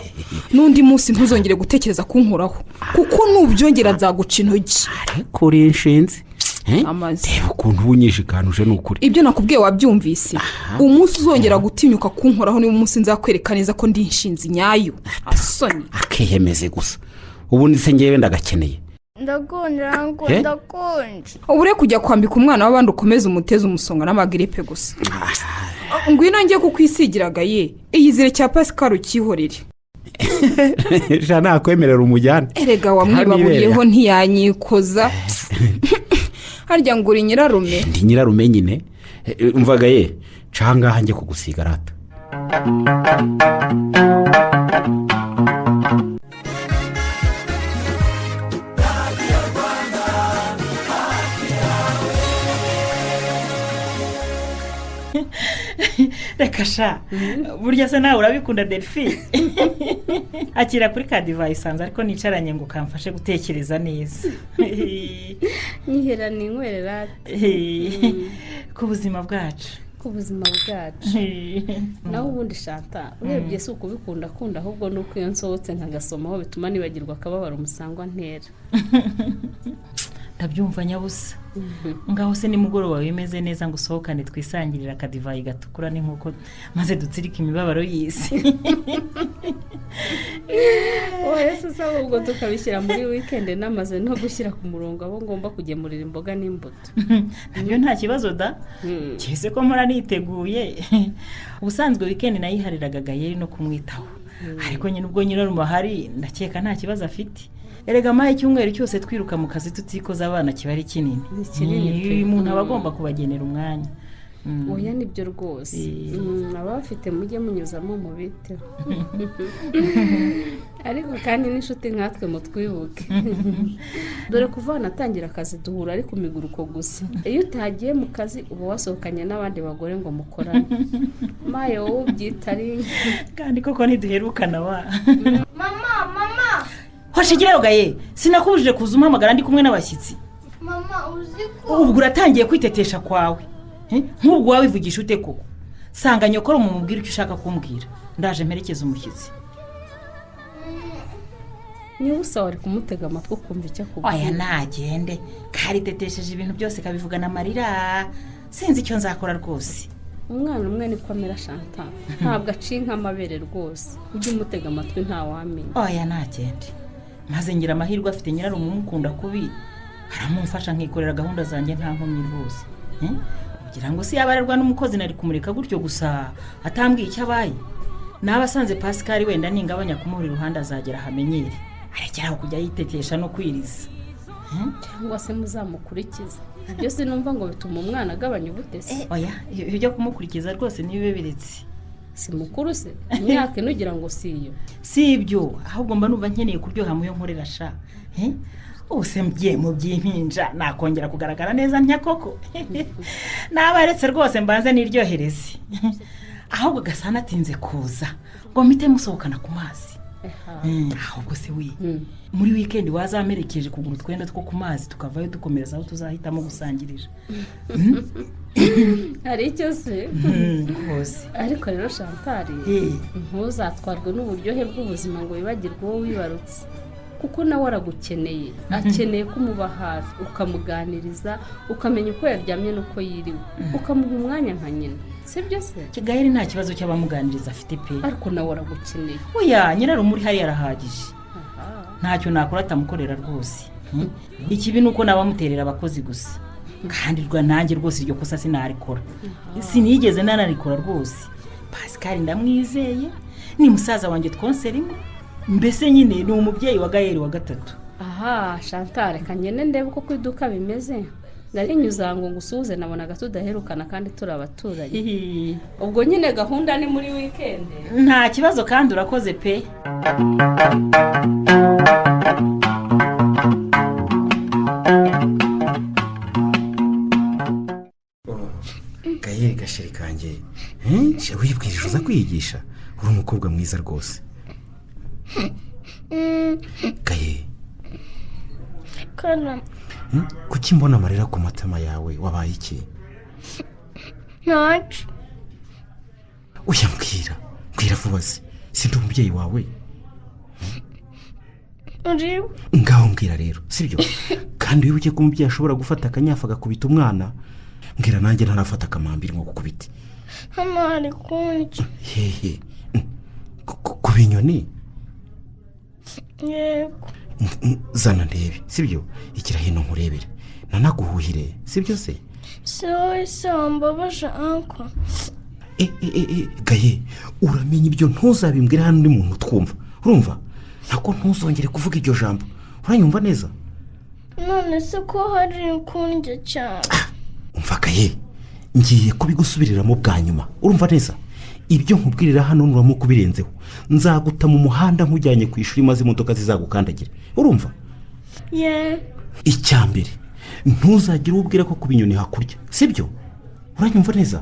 n'undi munsi ntuzongere gutekereza kunkuraho kuko nubyongera nzaguca intoki. Ariko uri inshinzi reba ukuntu ubunyishikanuje ni ukuri. Ibyo nakubwiye wabyumvise. Umunsi uzongera gutinyuka kunkoraho niwo munsi nzakwereka neza ko ndi inshinzi nyayo. Asoni akiyemeze gusa ubundi se ngewe ndagakeneye. Ndakonja ngo ndakonje. Ubure kujya kwambika umwana w'abandi ukomeza umuteza umusonga n'amagripe gusa. Ngwino ngiye kukwisigiraga ye iyizire cya Pascal ukihorere. Jana akwemerera umujyane. Erega wamwibaburiyeho ntiyanyikoza. Harya ngo uri nyirarume. Ndi nyirarume nyine. Umvaga ye canga hanjye kugusiga rata. Reka sha burya se nawe urabikunda Delphine. Akira kuri Kadiva isanze ariko nicaranye ngo kamfashe gutekereza neza. Nyihera ni nkwerera ku buzima bwacu. Ku buzima bwacu. Naho ubundi shata urebye se ukubikunda kunda ahubwo nuko iyo nsohotse nkagasomaho bituma nibagirwa akababara umusangwa ntera. Ndabyumva nyabusa. Ngaho se nimugoroba wimeze neza ngo usohokane twisangirira Kadivayi gatukura n'inkuko maze dutsirika imibabaro y'isi. Oya se sabo ubwo tukabishyira muri weekend namaze no gushyira ku murongo abo ngomba kugemurira imboga n'imbuto. Nabyo nta kibazo da. Cyese ko mpora niteguye. Ubusanzwe weekend nayihariraga Gayeri no kumwitaho. Ariko nyine ubwo nyirarume hari ndakeka nta kibazo afite. Erega mahe cyumweru cyose twiruka mu kazi tutikoza abana kibari kinini. Umuntu abagomba kubagenera umwanya. Oya nibyo rwose. Abafite mujye munyuzamo mu bite. Ariko kandi n'inshuti nkatwe mutwibuke. Dore kuva natangira akazi duhura ariko miguruko gusa. Iyo utagiye mu kazi uba wasohokanye n'abandi bagore ngo mukorane. Maye wowe ubyitari kandi koko ntiduherukana wa. Mama Hoshigirayo Gaye sinakubujije kuza umpamagara ndi kumwe n'abashyitsi. Mama uziko ubwo uratangiye kwitetesha kwawe. Nk'ubwo wabivugisha ute koko sanga nyokoro mu mubwira icyo ushaka kumbwira ndaje mperekeza umushyitsi. Nyubusa wari kumutega amatwi kumva icyo akubwira. Oya nagende karitetesheje ibintu byose kabivuga na marira sinzi icyo nzakora rwose. Umwana umwe niko amera Chantal ntabwo acinka amabere rwose ujye umutega amatwi nta wamenya. Oya nagende maze ngira amahirwe afite nyirarume umukunda kubi aramumfasha nkikorera gahunda zanjye nta nkomyi rwose. Kugira ngo si yabarerwa n'umukozi nari kumureka gutyo gusa atambwiye icyo abaye. Nabasanze Pascal wenda ningabanya kumuhura iruhande azagera hamenyere arekeraho kujya yitetesha no kwiriza. Cyangwa se muzamukurikiza. Ibyo se numva ngo bituma umwana agabanya ubutesi. Oya ibyo kumukurikiza rwose nibe biretse. Si mukuru se imyaka inugira ngo siyo. Si ibyo ahubwo mba numva nkeneye kuryoha muyo nkorera sha. Use mgiye mu by'impinja nakongera kugaragara neza ntya koko. Nabaretse rwose mbanze niryohereze. Ahubwo gasana atinze kuza ngo mpite musohokana ku mazi. ahubwo se we muri wikendi wazamerekeje kugura utwenda two ku mazi tukavayo dukomereza aho tuzahitamo gusangirira. hari icyo se rwose. ariko rero Chantal ntuzatwarwe n'uburyohe bw'ubuzima ngo wibagirwe uwo wibarutse kuko nawe aragukeneye akeneye kumuba hafi ukamuganiriza ukamenya uko yaryamye n'uko yiriwe ukamuha umwanya nka nyina sibyo se? Gaheri nta kibazo cy'abamuganiriza afite pe, ariko nawe aragukeneye. oya nyirarumuri hari yarahagije ntacyo nakora atamukorera rwose. ikibi ni uko nabamuterera abakozi gusa kandi rwa nanjye rwose iryo kosa sinarikora sinigeze nanarikora rwose. Pascal ndamwizeye ni musaza wanjye twonse rimwe mbese nyine ni umubyeyi wa Gaheri wa gatatu. aha Chantal reka ngende ndebe uko ku iduka bimeze narinyuza ngo ngusuhuze nabonaga tudaherukana kandi turi abaturanyi. ubwo nyine gahunda ni muri weekend. nta kibazo kandi urakoze pe. Gaheri gasheri kanjye wibwirije uza kwiyigisha uri umukobwa mwiza rwose. Gaheri Kana kuki mbona amarira ku matama yawe wabaye iki? ntacyo. Oya mbwira vuba se sindi umubyeyi wawe. uriwe ngaho mbwira rero sibyo kandi wibuke ko umubyeyi ashobora gufata akanyafa agakubita umwana. mbwira nanjye ntarafata akamambiri nko gukubita. hano hari kunki. hehe ku binyoni? yego zana ndebe sibyo ikira hino nkurebere nanaguhuhire sibyo se? se wowe se wambabaje anko. Gaye uramenya ibyo ntuzabimbwira hano undi muntu twumva urumva nako ntuzongere kuvuga iryo jambo uranyumva neza? none se ko hari kunki cyane. umva Gaye ngiye kubigusubiriramo bwa nyuma urumva neza ibyo nkubwirira hano nuramo kubirenzeho nzaguta mu muhanda nkujyanye ku ishuri maze imodoka zizagukandagira urumva? icyambere ntuzagire ubwira ko ku binyoni hakurya sibyo uranyumva neza?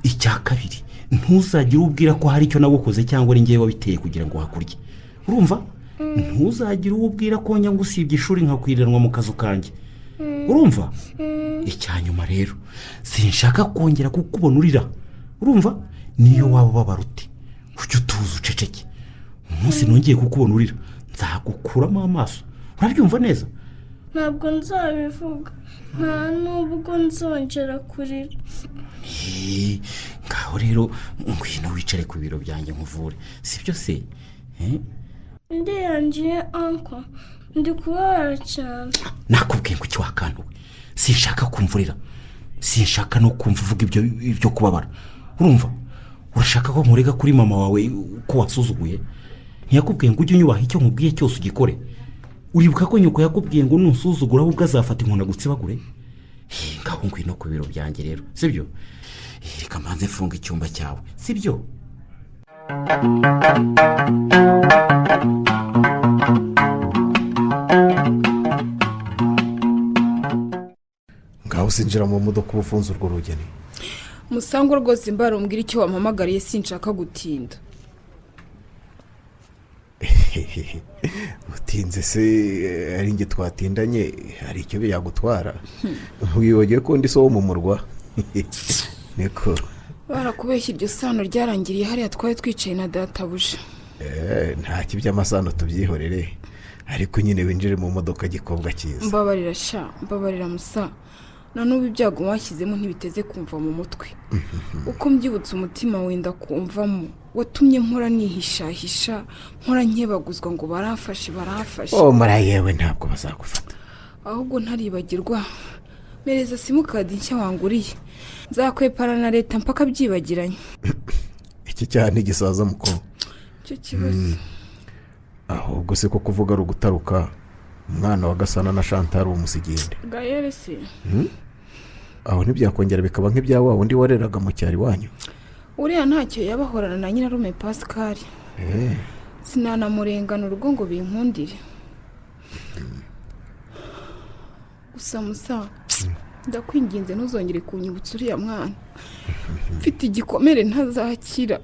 icya kabiri ntuzagire ubwira ko hari icyo nagukoze cyangwa ari ngewe wabiteye kugira ngo hakurye urumva? ntuzagire ubwira ko njya ngusibye ishuri nkakwiranwa mu kazu kanjye urumva? icyanyuma rero sinshaka kongera kukubona urira urumva? niyo waba ubabaruti ujye utuza uceceke umunsi nongeye kukubona urira nzagukuramo amaso urabyumva neza? ntabwo nzabivuga nta nubwo nzongera kurira. ngaho rero ngwino wicare ku biro byanjye nkuvure sibyo se? ndiyangiye anko ndi kubabara cyane. nakubwiye ngo ikiwakantuwe sinshaka kumvurira sinshaka no kumva uvuga ibyo kubabara urumva? urashaka ko nkurega kuri mama wawe ko wasuzuguye? ntiyakubwiye ngo ujye unyubaha icyo nkubwiye cyose ugikore? uribuka ko nyoko yakubwiye ngo nusuzugura ahubwo azafata inkona gutsibagure? ngaho ngwino ku biro byanjye rero sibyo? reka mbanze mfunga icyumba cyawe sibyo? ngaho sinjira mu modoka uba ufunze urwo rugeni. musangwa rwose mbarumbwira icyo wampamagariye sinshaka gutinda. utinze se ari nge twatindanye hari icyo yagutwara? wibagiwe ko ndi so wo mu murwa? niko barakubeshya iryo sano ryarangiriye hariya twari twicaye na databuja. nta kiby'amasano tubyihorere ariko nyine winjire mu modoka gikobwa cyiza. mbabarira sha mbabarira musa na n'ubu ibyago washyizemo ntibiteze kumva mu mutwe uko mbyibutse umutima wenda kumvamo watumye nkora nihishahisha nkora nkebaguzwa ngo baramfashe. mara yewe ntabwo bazagufata ahubwo ntaribagirwa mereza simukadi nshya wanguriye nzakwepana na leta mpaka byibagiranye. iki cyane gisaza muko cyo kibazo ahubwo se ko kuvuga ari ugutaruka umwana wa Gasana na Chantal umusiginde. Gaheri se aho ntibyakongera bikaba nk'ibya wa wundi wareraga mu cyari wanyu? uriya ntacyo yabahorana na nyirarume Pascal. sinanamurengana urugo ngo binkundire. gusa musa ndakwinginze ntuzongere kunyibutsa uriya mwana mfite igikomere ntazakira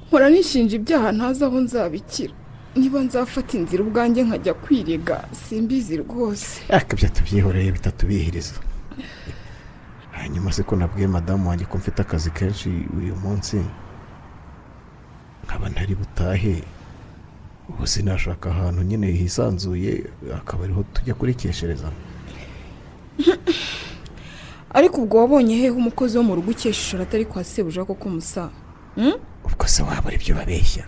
nkora nishinja ibyaha ntazi aho nzabikira. Niba nzafata inzira ubwanjye nkajya kwirega simbizi rwose. akabya tubyihoreye bitatubihiriza. Hanyuma se ko nabwiye madamu wanjye ko mfite akazi kenshi uyu munsi nkaba ntari butahe, ubu sinashaka ahantu nyine hisanzuye akaba ariho tujya kurikeshereza. Ariko ubwo wabonye hehe umukozi wo mu rugo ukesha atari kwa sebuja koko Musa? Ubwo se waba ari byo babeshya?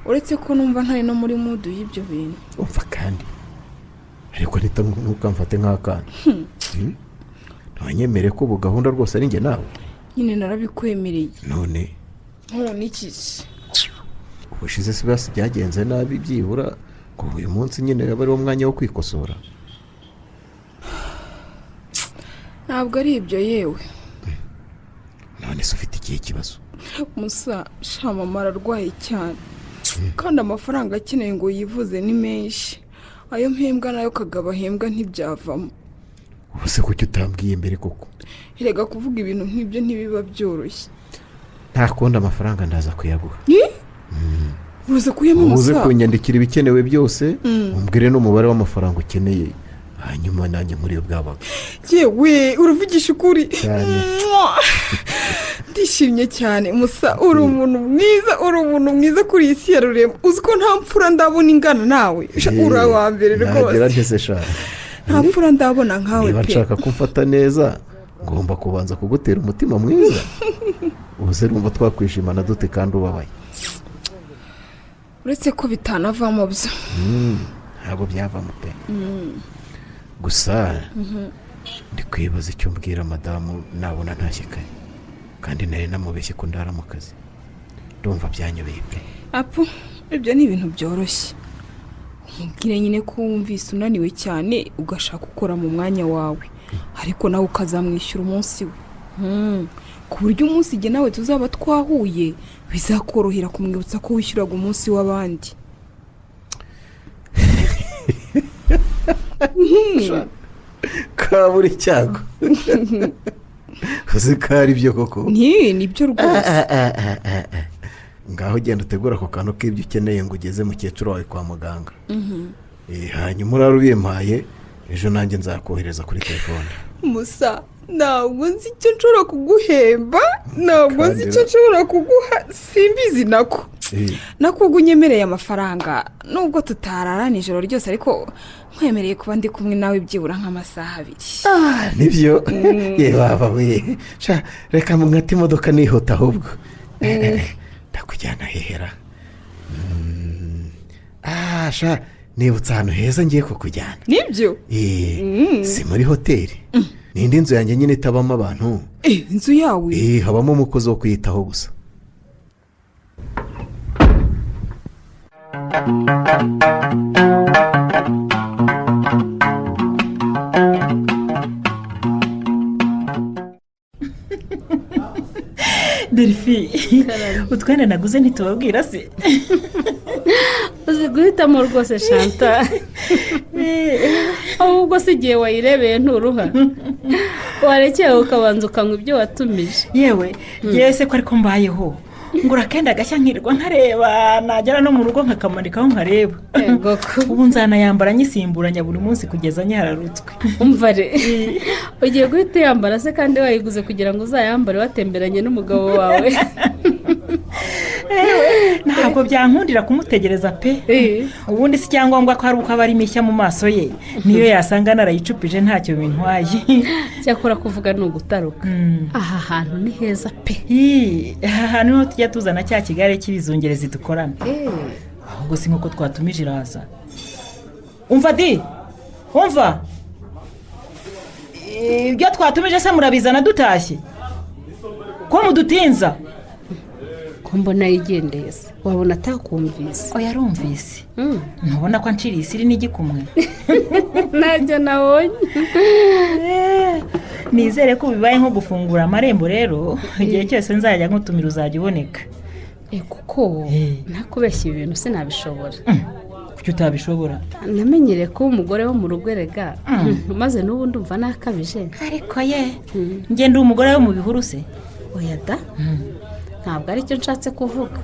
Uretse ko numva ntari no muri mudu y'ibyo bintu. Umva kandi ariko ntukamfate nk'akana. Ntanyemere ko ubu gahunda rwose ari njye nawe. Nyine narabikwemereye. None n'ikisi ubushize se basi byagenze nabi byibura ngo uyu munsi nyine yaba ari umwanya wo kwikosora. Ntabwo ari ibyo yewe. None se ufite ikihe kibazo? Musa, mama ararwaye cyane kandi amafaranga akeneye ngo yivuze ni menshi. Ayo mpembwa nayo Kagabo ahembwa ntibyavamo. Ubu se kuki utambwiye mbere koko? Erega kuvuga ibintu nk'ibyo ntibiba byoroshye. Nta kundi amafaranga ndaza kuyaguha. Uruze kuyama Musa? Uze kunyandikira ibikenewe byose, umbwire n'umubare w'amafaranga ukeneye, hanyuma nanjye muri ubwabaga. Yewe uruvugisha ukuri. Ndishimye cyane Musa, uri umuntu mwiza kuri isi ya rurema. Uzi ko nta mfura ndabona ingana nawe. Ura wa mbere rwose. Nagera ntese sha. Nta mfura ndabona nkawe pe. Niba nshaka kumfata neza ngomba kubanza kugutera umutima mwiza. Uze rumva twakwishimana dute kandi ubabaye. Uretse ko bitanavamo byo. Ntabwo byavamo pe. Gusa ndi kwibaza icyo mbwira madamu nabona ntashyikaye, kandi nari namubeshye ko ndara mu kazi. Ndumva byanyobeye pe. Apo ibyo ni ibintu byoroshye. Umubwire nyine ko wumvise unaniwe cyane ugashaka gukora mu mwanya wawe, ariko nawe ukazamwishyura umunsi we. Ku buryo umunsi igihe nawe tuzaba twahuye bizakorohera kumwibutsa ko wishyuraga umunsi w'abandi. Kaburi cyago. Uzi ko ari byo koko? Nibyo rwose. Ngaho genda utegura ako kantu k'ibyo ukeneye ngo ugeze mukecuru wawe kwa muganga. Hanyuma urarubimpaye ejo nanjye nzakohereza kuri telefone. Musa, ntabwo nzi icyo nshobora kuguhemba, ntabwo nzi icyo nshobora kuguha, simbizi nako. Nakubwo unyemereye amafaranga nubwo tutarara nijoro ryose, ariko nkwemereye kuba ndi kumwe nawe byibura nk'amasaha 2. Nibyo? Baba we. Reka mwate imodoka nihuta ahubwo. Ndakujyana hehera. Nibutse ahantu heza ngiye kukujyana. Nibyo? Si muri hoteli. N'indi nzu yanjye nyine itabamo abantu. Inzu yawe? Habamo umukozi wo kuyitaho gusa. Delphi, utwenda naguze ntitubabwira se? Uzi guhitamo rwose Shanta. Ahubwo se igihe wayirebeye nturuha. Warekeye ukabanza ukanywa ibyo watumije. Yewe, yese ko ariko mbayeho. Ngura kenda gashya nkirwa nkareba, najyana no mu rugo nkakamanikaho nkareba. Yego ko. Ubu nzana yambara nyisimburanya buri munsi kugeza nyararutswe. Umva re. Ugiye guhita yambara se kandi wayiguze kugira ngo uzayambare watemberanye n'umugabo wawe. Ntabwo byankundira kumutegereza pe. Ubundi si cyangombwa ko ari uko abari mishya mu maso ye. Niyo yasanga narayicupije ntacyo bintwaye. Cyakora kuvuga no gutaruka. Aha hantu ni heza pe. Aha hantu tujya tuzana cya kigare cy'ibizungerezi dukorana. Ahubwo si nkuko twatumije iraza. Umva di. Umva. Ibyo twatumije se murabizana dutashye. Ko mudutinza. Mbona yigendeye se wabona atakumvise. Oya yarumvise. Ntubona ko anciriye isiri n'igikumwe. Najya nabonye. Nizere ko bibaye nko gufungura amarembo rero igihe cyose nzajya nkutumira uzajya uboneka. Kuko nakubeshya ibintu sinabishobora. Kuki utabishobora? Namenyereye ko umugore wo mu rugo rega maze n'ubu ndumva nakabije. Ariko ye ngende umugore wo mu bihuru se? Oya da. Ntabwo ari cyo nshatse kuvuga.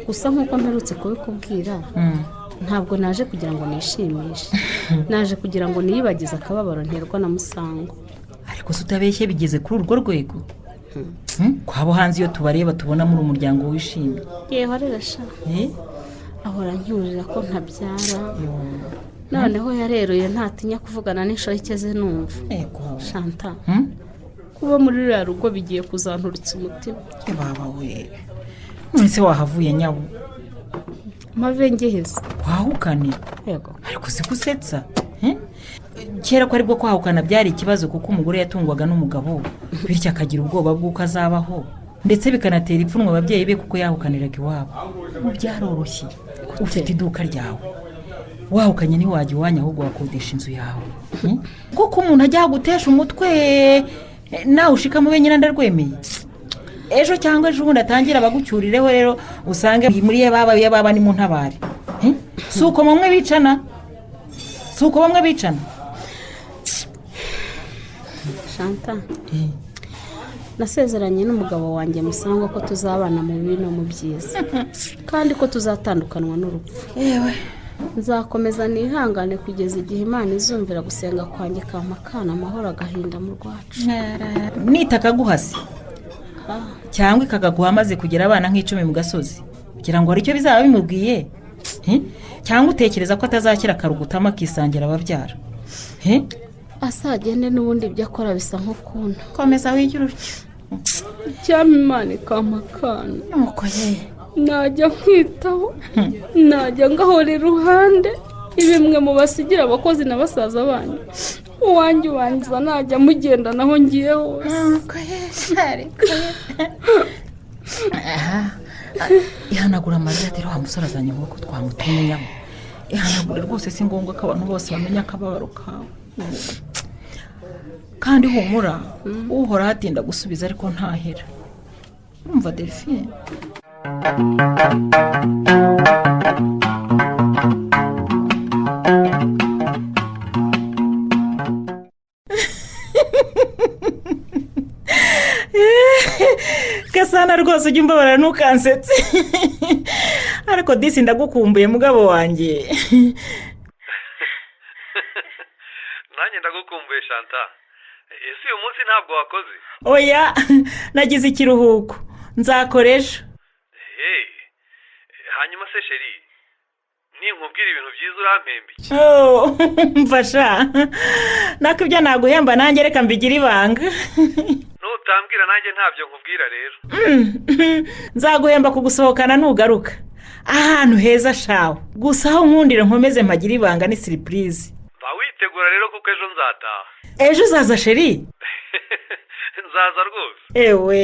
gusa nk'uko mperutse kubikubwira ntabwo naje kugira ngo nishimishe naje kugira ngo niyibagize akababaro nterwa na Musango. ariko se utabeshye bigeze kuri urwo rwego kwabo hanze iyo tubareba tubona muri umuryango wishimye. yewe rero sha ahora ncyurira ko ntabyara noneho yareruye ntatinya kuvugana n'inshoreke ze numva. Shanta kuba muri ruriya rugo bigiye kuzanturitsa umutima. baba we nonese wahavuye nyabu mave ngeheza wahukane. yego ariko si gusetsa kera ko aribwo kwahukana byari ikibazo kuko umugore yatungwaga n'umugabo bityo akagira ubwoba bw'uko azabaho ndetse bikanatera ipfunwe ababyeyi be kuko yahukaniraga iwabo. ubu byaroroshye ufite iduka ryawe wahukanye ntiwajya iwanyu ahubwo wakodesha inzu yawe kuko umuntu ajya gutesha umutwe nawe ushika mu benyine ndarwemeye ejo cyangwa ejo ubundi atangira abagucyurireho rero usange muri ye baba ni mu ntabare. si uko bamwe bicana Shanta nasezeranye n'umugabo wanjye Musango ko tuzabana mu bibi no mu byiza kandi ko tuzatandukanwa n'urupfu. nzakomeza nihangane kugeza igihe Imana izumvira gusenga kwanjye kampakana amahoro agahinda mu rwacu. nitakaguhase cyangwa ikagaguha amaze kugira abana nk'icumi mu gasozi kugira ngo aricyo bizaba bimubwiye cyangwa utekereza ko atazakira akarugutama akisangira ababyara. asagende n'ubundi ibyo akora bisa nko kuna komeza wigira utyo cyangwa Imana ikampakana nuko najya nkwitaho najya ngahora iruhande ibimwe mu basigira abakozi na basaza banyu uwanjye ubanza najya mugenda naho ngiye hose. ihanagura amarira rero wa musore azanye nk'uko twamutumenyamo. ihanagura rwose si ngombwa ko abantu bose bamenya akababaro kawe kandi humura uhora hatinda gusubiza ariko ntahera. urumva Delphine? Gasana rwose ujya umbabara ntukansetse ariko disi ndagukumbuye mugabo wanjye. nanjye ndagukumbuye Shanta. ese uyu munsi ntabwo wakoze? oya nagize ikiruhuko nzakora ejo. hanyuma se sheri ninkubwira ibintu byiza urampemba iki? mfasha nako ibyo naguhemba nanjye reka mbigire ibanga. nutambwira nanjye ntabyo nkubwira rero. nzaguhemba kugusohokana nugaruka ahantu heza shawe gusa aho nkundira nkomeze mpagire ibanga ni surprise. mba witegura rero kuko ejo nzataha. ejo uzaza sheri? nzaza rwose. ewe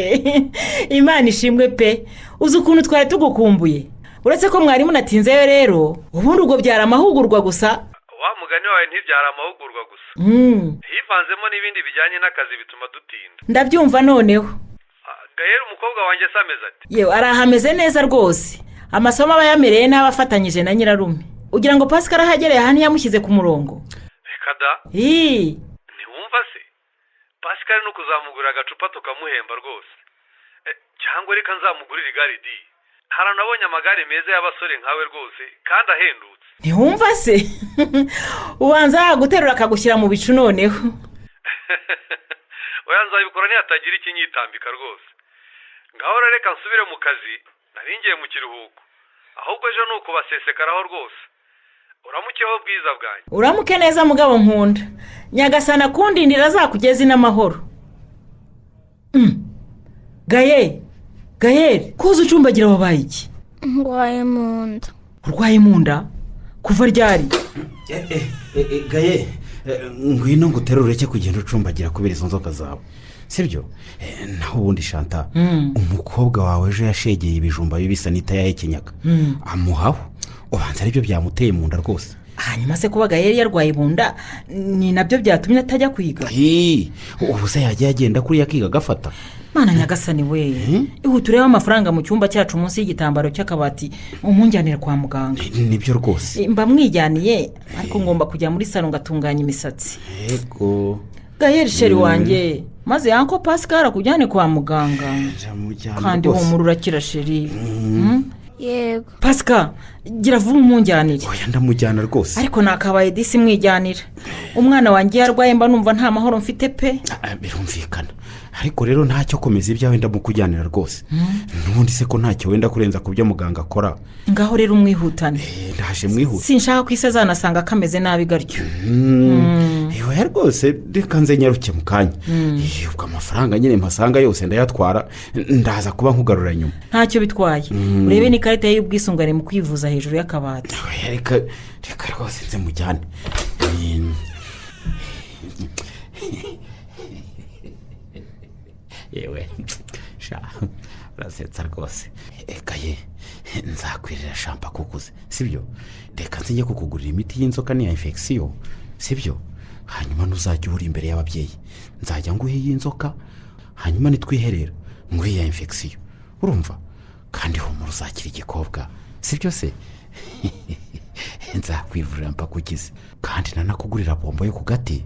Imana ishimwe pe uzi ukuntu twari tugukumbuye uretse ko mwari munatinzeyo rero ubundi ubwo byari amahugurwa gusa. wa mugani wawe ntibyari amahugurwa gusa hivanzemo n'ibindi bijyanye n'akazi bituma dutinda. ndabyumva noneho. Gahera umukobwa wanjye se ameze ati? yewe arahameze neza rwose amasomo aba yamereye n'aba afatanyije na nyirarume. ugira ngo Pascal ahagereye aha ntiyamushyize ku murongo? reka da. ntiwumva se Pascal no kuzamugurira agacupa tukamuhemba rwose. cyangwa reka nzamugurira igare di. haranabonye amagare meza y'abasore nkawe rwose kandi ahendutse. ntiwumva se ubanza yaguterura akagushyira mu bicu noneho. oya nzabikora ntihatagira ikinyitambika rwose. ngaho reka nsubire mu kazi naringiye mu kiruhuko ahubwo ejo ni ukubasesekaraho rwose. uramukeho bwiza bwanjye. uramuke neza mugabo nkunda nyagasana kundindira azakugeza n'amahoro. Gayeri kuza ucumbagira wabaye iki? ndwaye mu nda. urwaye mu nda kuva ryari? Gayeri ngwino nguterure ureke kugenda ucumbagira kubera izo nzoka zawe sibyo? naho ubundi Shanta umukobwa wawe ejo yashegeye ibijumba bibisa n'ita yahekenyaga amuhaho ubanza aribyo byamuteye mu nda rwose. hanyuma se kuba Gayeri yarwaye mu nda ni nabyo byatumye atajya kwiga? ubu se yajya yagenda kuriya akiga agafata. Mana nyagasani we ihu tureba amafaranga mu cyumba cyacu munsi y'igitambaro cy'akabati umunjyanira kwa muganga. nibyo rwose mba mwijyaniye ariko ngomba kujya muri salo ngatunganya imisatsi. yego Gayeri sheri wanjye maze yanko Pascal akujyane kwa muganga kandi humura urakira sheri. yego. pasika gira vuba umunjyanire. oya ndamujyana rwose. ariko nakabaye disi mwijyanira. umwana wanjye yarwaye mba numva nta mahoro mfite pe. birumvikana ariko rero ntacyo komeza ibyawe ndamukujyanira rwose. n'ubundi se ko ntacyo wenda kurenza ku byo muganga akora. ngaho rero umwihutane. ndaje mwihuta. sinshaka ko isazana asanga kameze nabi gatyo. oya rwose reka nze nyaruke mu kanya. ubwo amafaranga nyine mpasanga yose ndayatwara ndaza kuba nkugarura nyuma. ntacyo bitwaye. urebe n'ikarita y'ubwisungane mu kwivuza hejuru y'akabati. oya reka rwose nze mujyane. yewe sha urasetsa rwose. eka ye nzakwirira shampa kukuze sibyo. reka nze njye kukugurira imiti y'inzoka n'iya infection sibyo. hanyuma ntuzajya uri imbere y'ababyeyi. nzajya nguhe y'inzoka hanyuma nitwiherera nguhe iya infection urumva. kandi humura uzakira igikobwa sibyo se. nzakwivurira mpaka ukize kandi nanakugurira bombo yo ku gati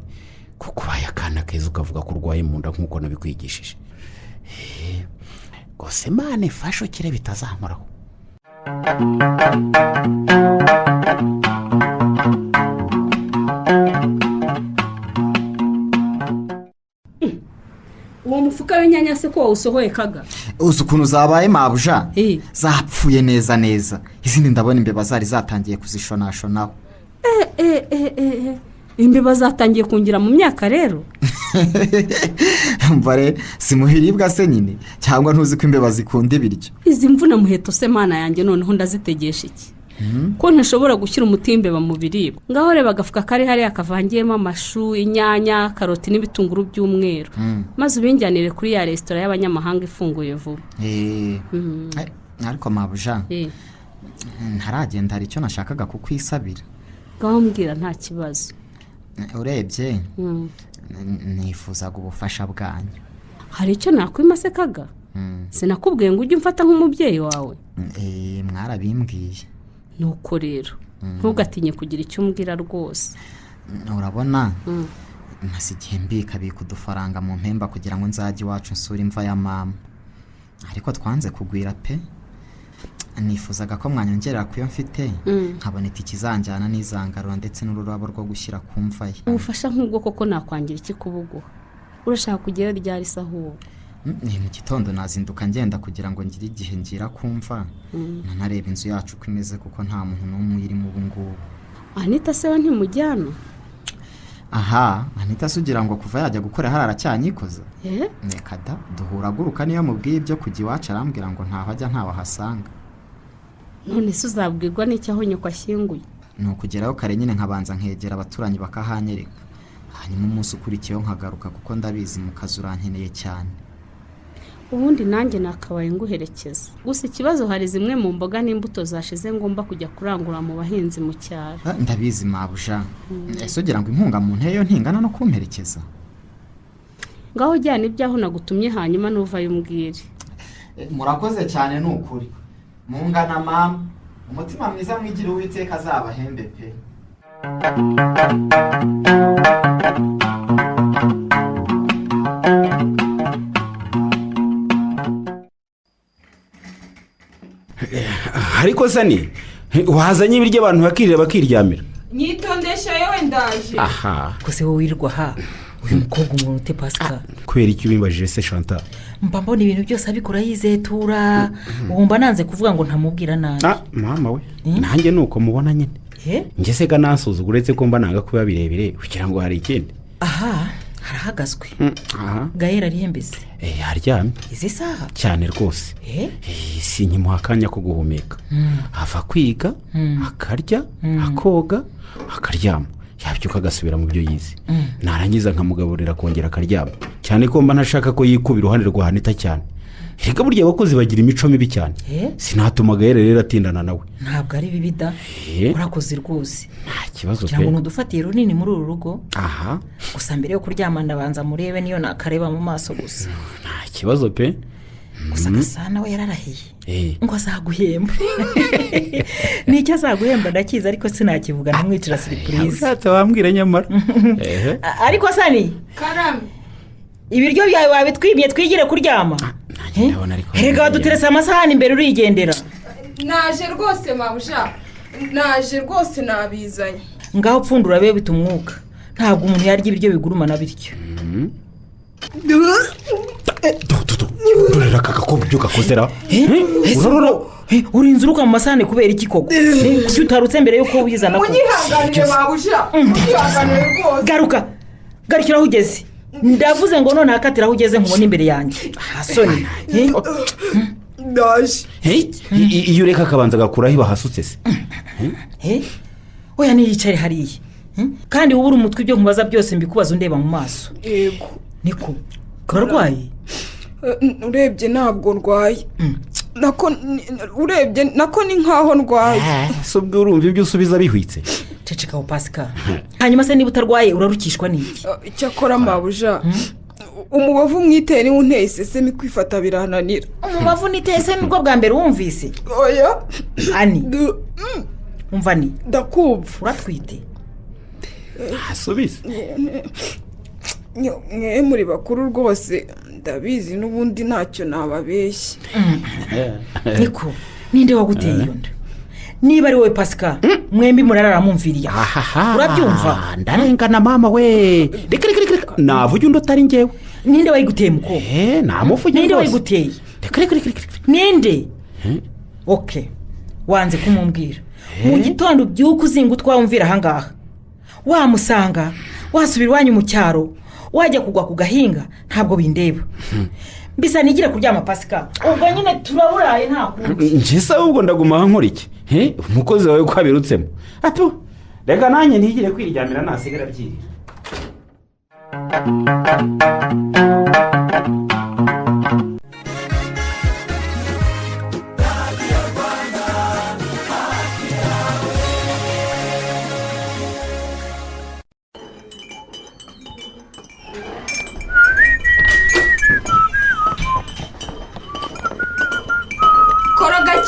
kuko ubaye akana keza ukavuga ko urwaye mu nda nk'uko nabikwigishije. rwose mane fashe ukire bitazahoraho. uwo mufuka w'inyanya se ko wawusohoye kaga. uzi ukuntu zabaye mabuja. zapfuye neza neza. izindi ndabona imbeba zari zatangiye kuzishonashonaho. imbeba zatangiye kungira mu myaka rero. mbare si muhiribwa se nyine cyangwa ntuzi ko imbeba zikunda ibiryo. izi mvuna muheto se mana yanjye noneho ndazitegesha iki. ko ntashobora gushyira umuti w'imbeba mu biribwa. ngaho reba agafuka kari hariya kavangiyemo amashu inyanya karoti n'ibitunguru by'umweru maze ubinjyanire kuri ya resitora y'abanyamahanga ifunguye vuba. ariko mabuja ntaragenda hari icyo nashakaga kukwisabira. ngaho mbwira nta kibazo. urebye nifuzaga ubufasha bwanyu. hari icyo nakwima se kaga. sinakubwiye ngo ujye umfata nk'umubyeyi wawe. mwarabimbwiye. nuko rero ntugatinye kugira icyo umbwira rwose. urabona maze igihe mbika udufaranga mu mpemba kugira ngo nzajye iwacu nsure imva ya mama. ariko twanze kugwira pe. nifuzaga ko mwanyongerera ku yo mfite nkabona ikizanjyana n'izangarura ndetse n'ururabo rwo gushyira ku mva ye. ubufasha nk'ubwo koko nakwangira iki kubuguha. urashaka kugera ryari sahuwe. ni mu gitondo nazinduka ngenda kugira ngo ngire igihe ngira kumva nanareba inzu yacu uko imeze kuko nta muntu n'umwe uyirimo ubu ngubu. Anita se we ntimujyana. aha Anita se ugira ngo kuva yajya gukora hari aracyanyikoza. reka da duhura aguruka niyo mubwiye ibyo kujya iwacu arambwira ngo ntaho ajya ntawe ahasanga. none se uzabwirwa n'icyo aho nyoko ashyinguye. ni ukugeraho kare nyine nkabanza nkegera abaturanyi bakahanyereka hanyuma umunsi ukurikiyeho nkagaruka kuko ndabizi mu kazi urankeneye cyane. ubundi nanjye nakabaye nguherekeza. gusa ikibazo hari zimwe mu mboga n'imbuto zashize ngomba kujya kurangura mu bahinzi mu cyaro. ndabizi mabuja. ese ugira ngo inkunga mu nteyo ntingana no kumperekeza. ngaho ujyana ibyaho nagutumye hanyuma nuvayo umbwire. murakoze cyane ni ukuri. mungana mama umutima mwiza mwigira uwiteka azabahembe pe. ariko sani wazanye ibiryo abantu bakirira bakiryamira. nyitondesha yewe ndaje. aha kose wowe wirirwa ha uyu mukobwa umuntu ute pasika. kubera icyo ubimbajije se Chantal. mba mbona ibintu byose abikora yizetura. wumva nanze kuvuga ngo ntamubwira nabi. mama we nanjye nuko mubona nyine. njye se ga nansuzugura uretse ko mba nanga kuba birebire kugira ngo hari ikindi. aha harahagazwe. gahera arihembese. aryamye izi saha cyane rwose. sinkimuha akanya ko guhumeka. ava kwiga akarya akoga akaryama yabyuka agasubira mu byo yize. narangiza nkamugaburira akongera akaryama cyane ko mba ntashaka ko yikuba iruhande rwa Anita cyane. reka burya abakozi bagira imico mibi cyane. sinatuma gahera rero atindana nawe. ntabwo ari bibi da. urakoze rwose. nta kibazo pe. kugira ngo ntudufatiye runini muri uru rugo. aha gusa mbere yo kuryama ndabanza murebe niyo nakareba mu maso gusa. nta kibazo pe. gusa Gasana we yararahiye ngo azaguhemba. nicyo azaguhemba ndakiza ariko sinakivuga ntamwicira surprise. ushatse wambwira nyamara. ariko Sani karame ibiryo byawe wabitwibye twigire kuryama. reka duteretse amasahani imbere urigendera. naje rwose mabuja, naje rwose nabizanye. ngaho pfundura be bita umwuka, ntabwo umuntu yarya ibiryo bigurumana bityo. dorera aka gakombe ibyo gakozera. urinze uruka mu masahane kubera iki koko? kuki utarutse mbere yuko wizana ko? unyihanganire mabuja, unyihanganire rwose. garukira aho ugeze, ndavuze ngo none hakatira aho ugeze nkubona imbere yanjye. hasoni ndaje. iyo ureka akabanza agakuraho iba hasutse se. oya niyicare hariya, kandi wowe uri umutwe ibyo nkubaza byose mbikubaza undeba mu maso. yego niko urarwaye? urebye ntabwo ndwaye, urebye nako ni nkaho ndwaye. si ubwo urumva ibyo usubiza bihwitse. ceceka Pascal, hanyuma se niba utarwaye urarukishwa n'iki? icyakora mabuja, umubavu mwiteye niwe unteye isesemi kwifata birananira. umubavu niteye se nibwo bwa mbere wumvise? oya ani umva ni ndakumva. uratwite? hasubize. mwe muri bakuru rwose ndabizi, n'ubundi ntacyo nababeshye. niko ninde waguteye iyo nda? niba ari wowe Pascal, mwembi murarara mumviriye. urabyumva? ndarengana mama we. reka navuge undi utari njyewe. ninde wayiguteye mukobwa? namuvuge rwose. ninde wayiguteye? reka ninde? oke, wanze kumumbwira. mu gitondo ubyuka uzinga utwawumvira ahangaha, wamusanga wasubira iwanyu mu cyaro, wajya kugwa ku gahinga, ntabwo bindeba. mbisa nigira kuryama Pascal, ubwo nyine turaburaye nta kundi. njye ahubwo ndaguma aho nkora iki? umukozi wawe ko abirutsemo. reka nanjye ntigire kwiryamira nasigara byiri.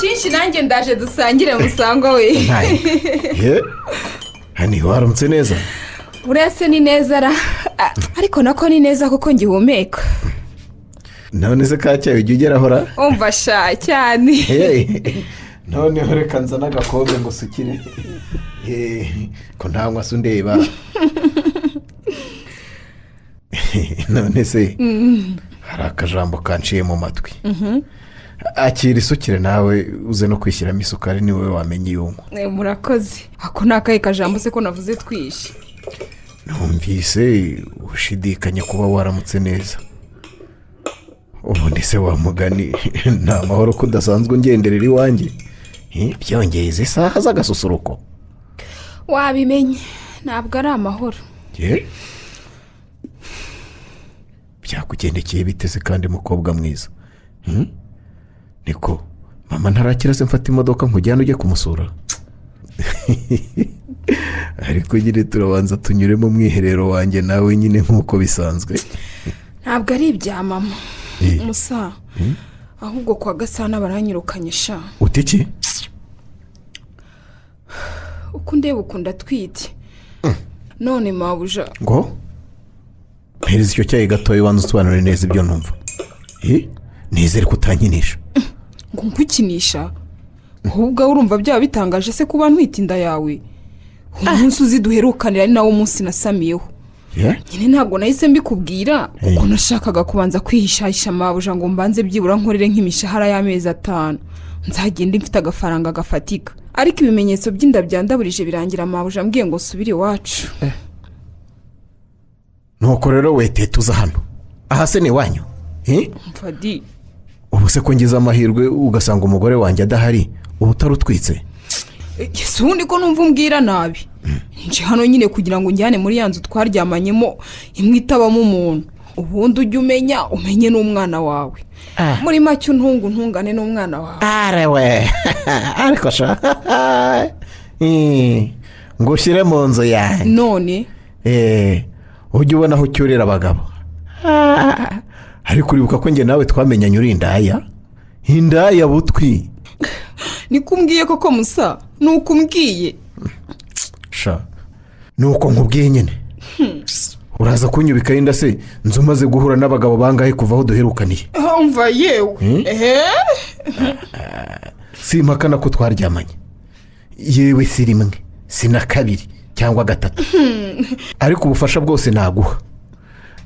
cyinshi nanjye ndaje dusangire musango we. hani waramutse neza? urese ni neza ra, ariko nako ni neza kuko ngihumeka. none se kacyaye ujya ugeraho ra? umva sha cyane. noneho reka nza n'agakombe ngo usukire. ko ntanywa se undeba. none se hari akajambo kanciye mu matwi. akira isukire nawe uze no kwishyiramo isukari, ni wowe wamenye iyo unywa. murakoze. ako ni akahe kajambo se ko navuze twishe? numvise ushidikanya kuba waramutse neza. ubundi se wamugani nta mahoro ko udasanzwe ngenderera iwanjye, byongeye izi saha z'agasusuruko. wabimenye ntabwo ari amahoro. byakugendekeye biteze kandi mukobwa mwiza. niko mama ntarakira se mfata imodoka nkujyana ujye kumusura? ariko nyine turabanza tunyure mu mwiherero wanjye nawe nyine nk'uko bisanzwe. ntabwo ari ibya mama musa, ahubwo kwa Gasana baranyirukanye sha. utiki? uko ndeba ukunda twite. none mabuja ngo mpereza icyo cyayi gatoya ubanza usobanure neza ibyo numva. nizere ko utankinisha. ngo nkukinisha? ahubwo urumva byaba bitangaje se kuba ntwite inda yawe? umunsi uzi duherukanira ari nawo munsi nasamiyeho. nyine ntabwo nahise mbikubwira kuko nashakaga kubanza kwihishahisha mabuja ngo mbanze byibura nkorere nk'imishahara y'amezi 5 nzagenda mfite agafaranga gafatika. ariko ibimenyetso by'inda byandaburije birangira mabuja ambwiye ngo subire iwacu. nuko rero wetete uza hano aha se ni wanyu? mfadi ubu se ko ngize amahirwe ugasanga umugore wanjye adahari, ubu utarutwitse? ese ubundi ko numva umbwira nabi. nje hano nyine kugira ngo njyane muri ya nzu twaryamanyemo imwe itabamo umuntu, ubundi ujye umenye n'umwana wawe. muri make ntungane n'umwana wawe. arewe ariko sha ngo ushyire mu nzu yanjye none ujye ubona aho ucyurira abagabo. ariko uribuka ko njye nawe twamenyanye uri indaya butwi. niko umbwiye koko musa? nuko umbwiye sha? nuko nkubwiye nyine. uraza kunyubika inda se nzu umaze guhura n'abagabo bangahe kuva aho duherukaniye? umva yewe. simpakana ko twaryamanye yewe si rimwe si na kabiri cyangwa gatatu ariko ubufasha bwose naguha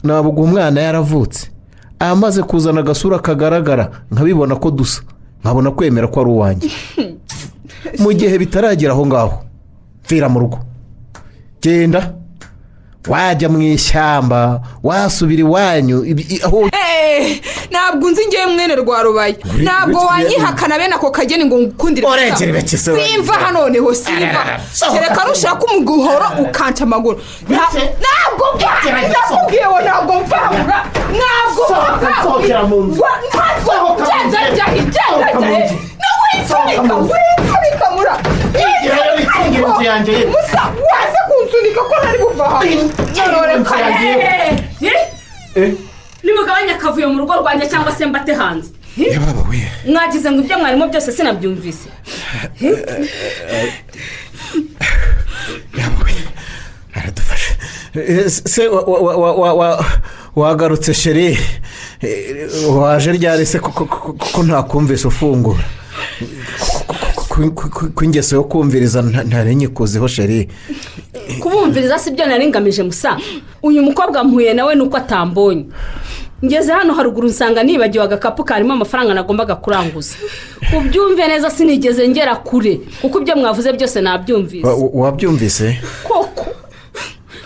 nabuguha umwana yaravutse amaze kuzana agasura kagaragara nkabibona ko dusa nkabona kwemera ko ari uwanjye mu gihe bitaragera aho ngaho mvira mu rugo genda wajya mu ishyamba wasubira iwanyu aho ntabwo nzi ngewe mwene Rwarubaye ntabwo wanyihakana bene ako kageni ngo ngukundire simva hano noneho simva kereka nushaka umuguhoro ukanca amaguru ntabwo ndakubwiye ngo ntabwo mvanga ntabwo nsohokera mu nzu genda wifunika mura inzu yanjye musa waze kunsunika ko ntari buva hano nimugabanya akavuyo mu rugo rwanjye cyangwa se mbate hanze baba we mwagize ngo ibyo mwarimo byose sinabyumvise yaba we aradufasha se wagarutse sheri waje ryari se ko ntakumvise ufungura ko ingeso yo kumviriza ntarenyikozeho sheri kubumviriza si byo nari ngamije musa uyu mukobwa mpuye nawe nuko atambonye ngeze hano haruguru nsanga nibagiwe agakapu karimo amafaranga nagombaga kuranguza ubyumve neza sinigeze ngera kure kuko ibyo mwavuze byose nabyumvise wabyumvise koko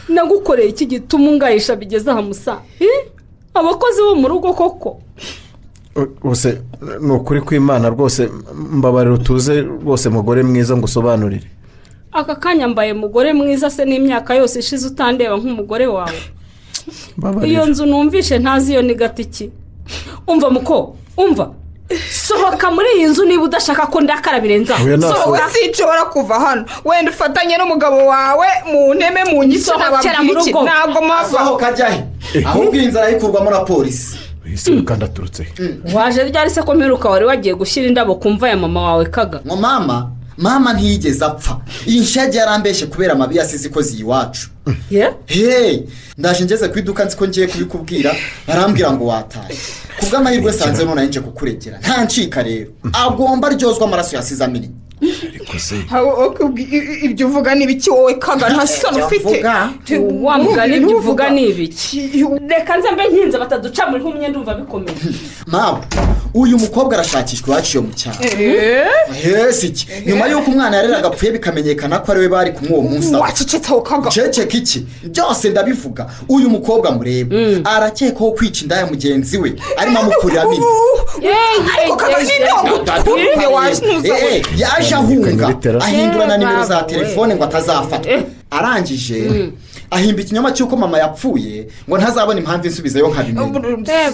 nagukoreye iki gituma ungayisha bigeze aha musa abakozi bo mu rugo koko bose ni ukuri kw'Imana rwose mbabarira utuze rwose mugore mwiza ngo usobanurire aka kanya mbaye mugore mwiza se n'imyaka yose ishize utandeba nk'umugore wawe iyo nzu numvishe ntazi iyo ni gatiki umva muko umva sohoka muri iyi nzu niba udashaka ko ndakara birenzaho sohoka sinshobora kuva hano wenda ufatanye n'umugabo wawe mu nteme mu nyisi n'ababwiki ntabwo mwava sohoka jyahe ahubwo inzara yikurwamo na polisi isi kandi aturutse waje ryari se ko mperuka wari wagiye gushyira indabo kumva ya mama wawe kaga ngo mama ntiyigeze apfa iyi nshage yarambeshye kubera amabi yasize ikoze iwacu ndaje ngeze ku iduka nzi ko ngiye kubikubwira arambwira ngo wataye kubw'amahirwe sanze none nje kukuregera nta ncika rero agomba ryozwa amaraso yasize amini ariko se ibyo uvuga ni ibiki wowe kaga nta soni ufite wa mugani ibyo uvuga ni ibiki reka nze mbe nkinze bataduca muri humye ndumva bikomeye mama uyu mukobwa arashakishwa iwacu yo mu cyaro iki nyuma y'uko umwana yareraga apfuye bikamenyekana ko ari we bari kumwe uwo munsi wacecetseho kaga ceceka iki byose ndabivuga uyu mukobwa mureba arakekaho kwica indaya mugenzi we arimo amukurira mini ariko kaga n'indogo yaje ahunga ahindura na nimero za telefone ngo atazafatwa arangije ahimba ikinyoma cy'uko mama yapfuye ngo ntazabona impamvu insubizayo nkabimenya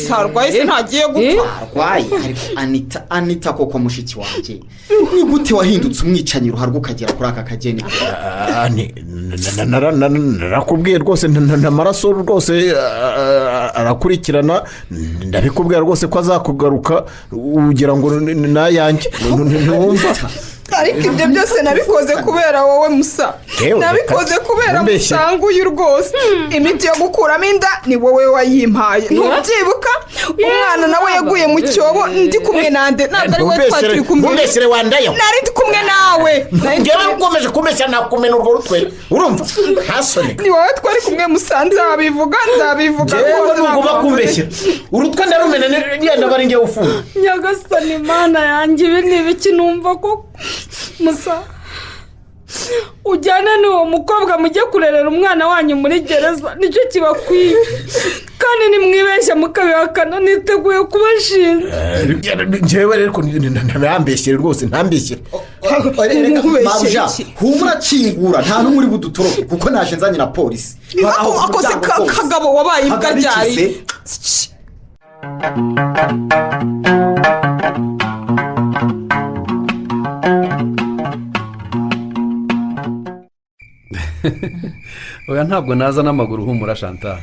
sarwaye se ntagiye gupfa arwaye ariko anita koko mushiki wanjye ni gute wahindutse umwicanyi ruharwa ukagera kuri aka kageni narakubwiye rwose n'amaraso rwose arakurikirana ndabikubwira rwose ko azakugaruka ugira ngo nayanjye ntumva ariko ibyo byose nabikoze kubera wowe musa nabikoze kubera musanguye rwose imiti yo gukuramo inda ni wowe wayimpaye ntubyibuka umwana nawe yaguye mu cyobo ndi kumwe nande ntabwo ari wowe twari turi kumwe ntumbeshere wandayo nari ndi kumwe nawe ngewe ukomeje kumesha nakumena urwo rutwe urumva ntasone ni wowe twari kumwe musa nzabivuga ngewe nuguma kumbeshyira urutwe ndarumena yenda bari ngewe ufunga nyagasani mana yanjye ibi ni ibiki numva ko musa ujyana n'uwo mukobwa mujye kurerera umwana wanyu muri gereza nicyo kibakwiye kandi nimwibeshya mukabihakana niteguye kubashinja ngewe rero ntambeshyire rwose ntambeshyire mabuja humura kingura nta n'umwe uri budutoroke kuko naje nzanye na polisi akoze kagabo wabaye imbwa ryari oya ntabwo naza n'amaguru humura Chantal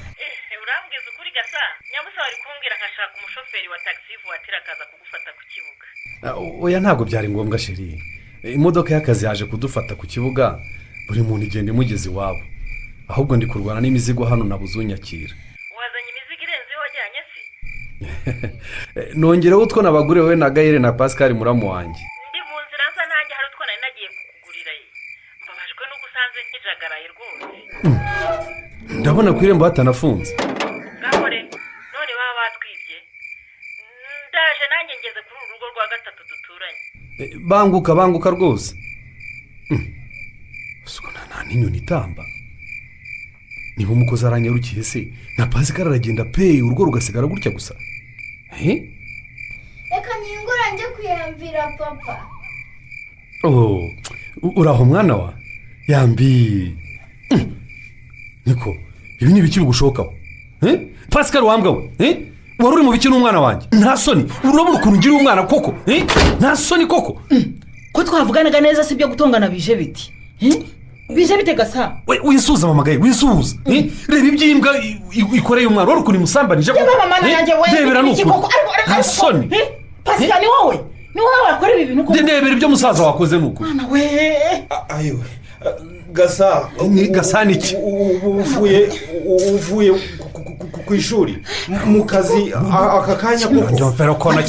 urambwiza ukuri gasa nyabusa wari kumbwira nkashaka umushoferi wa taxi voiture akaza kugufata ku kibuga oya ntabwo byari ngombwa sheri imodoka y'akazi yaje kudufata ku kibuga buri muntu igenda imugeza iwabo ahubwo ndi kurwana n'imizigo hano nabuze unyakira wazanye imizigo irenze iyo wajyanye se nongereho utwo nabaguriwe we na Gaëlle na Pascal muramu wanjye. ndi mu nzira nza nanjye hari utwo nari nagiye kukugurira ye mbabajwe no gusanze nkijagaraye rwose. Ndabona ku irembo hatanafunze. gahore none baba batwibye ndaje nanjye ngeze kuri uru rugo rwa gatatu duturanye. Banguka rwose. Suko nta n'inyoni itamba. Niba umukozi aranyarukiye se na Pascal aragenda pe urugo rugasigara gutya gusa. Reka ningura njye kwiyambira papa. Uraho mwana wa yambi. Niko ibi ni biki bigushokaho? Pascal wambwa we wari uri mu biki n'umwana wanjye nta soni urabona ukuntu ngira umwana koko nta soni koko ko twavuganaga neza si byo gutongana bije biti bije bite Gasa wisuza mamagaye wisuza reba iby'imbwa ikoreye umwana wari ukuntu imusambanije koko rebera nuko nta soni Pascal ni wowe wakora ibi bintu koko ndebera ibyo musaza wakoze nuko mwana we ayiwe Gasa niki uvuye ku ishuri mu kazi aka kanya koko ndumvira ko na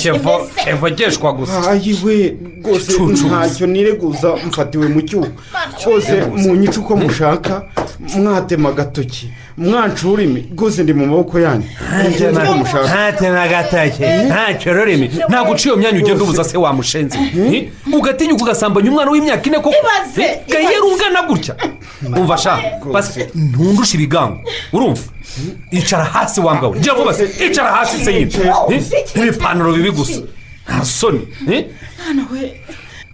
kevogeshwa gusa ayiwe rwose ntacyo nireguza mfatiwe mu cyuho cyose mu nyica uko mushaka mwatema agatoki mwanca ururimi rwose ndi mu maboko yanyu ntatema agatoki ntacyo rurimi ntabwo uciye iyo myanya ugenda ubuza se wamushenze ugatinyuka ugasambanya umwana w'imyaka 4 koko Gaëlle ungana gutya umva sha ntundusha ibigango urumva icara hasi wambwawe njya vuba se icara hasi se yinje n'ipantaro bibi gusa nta soni mwana we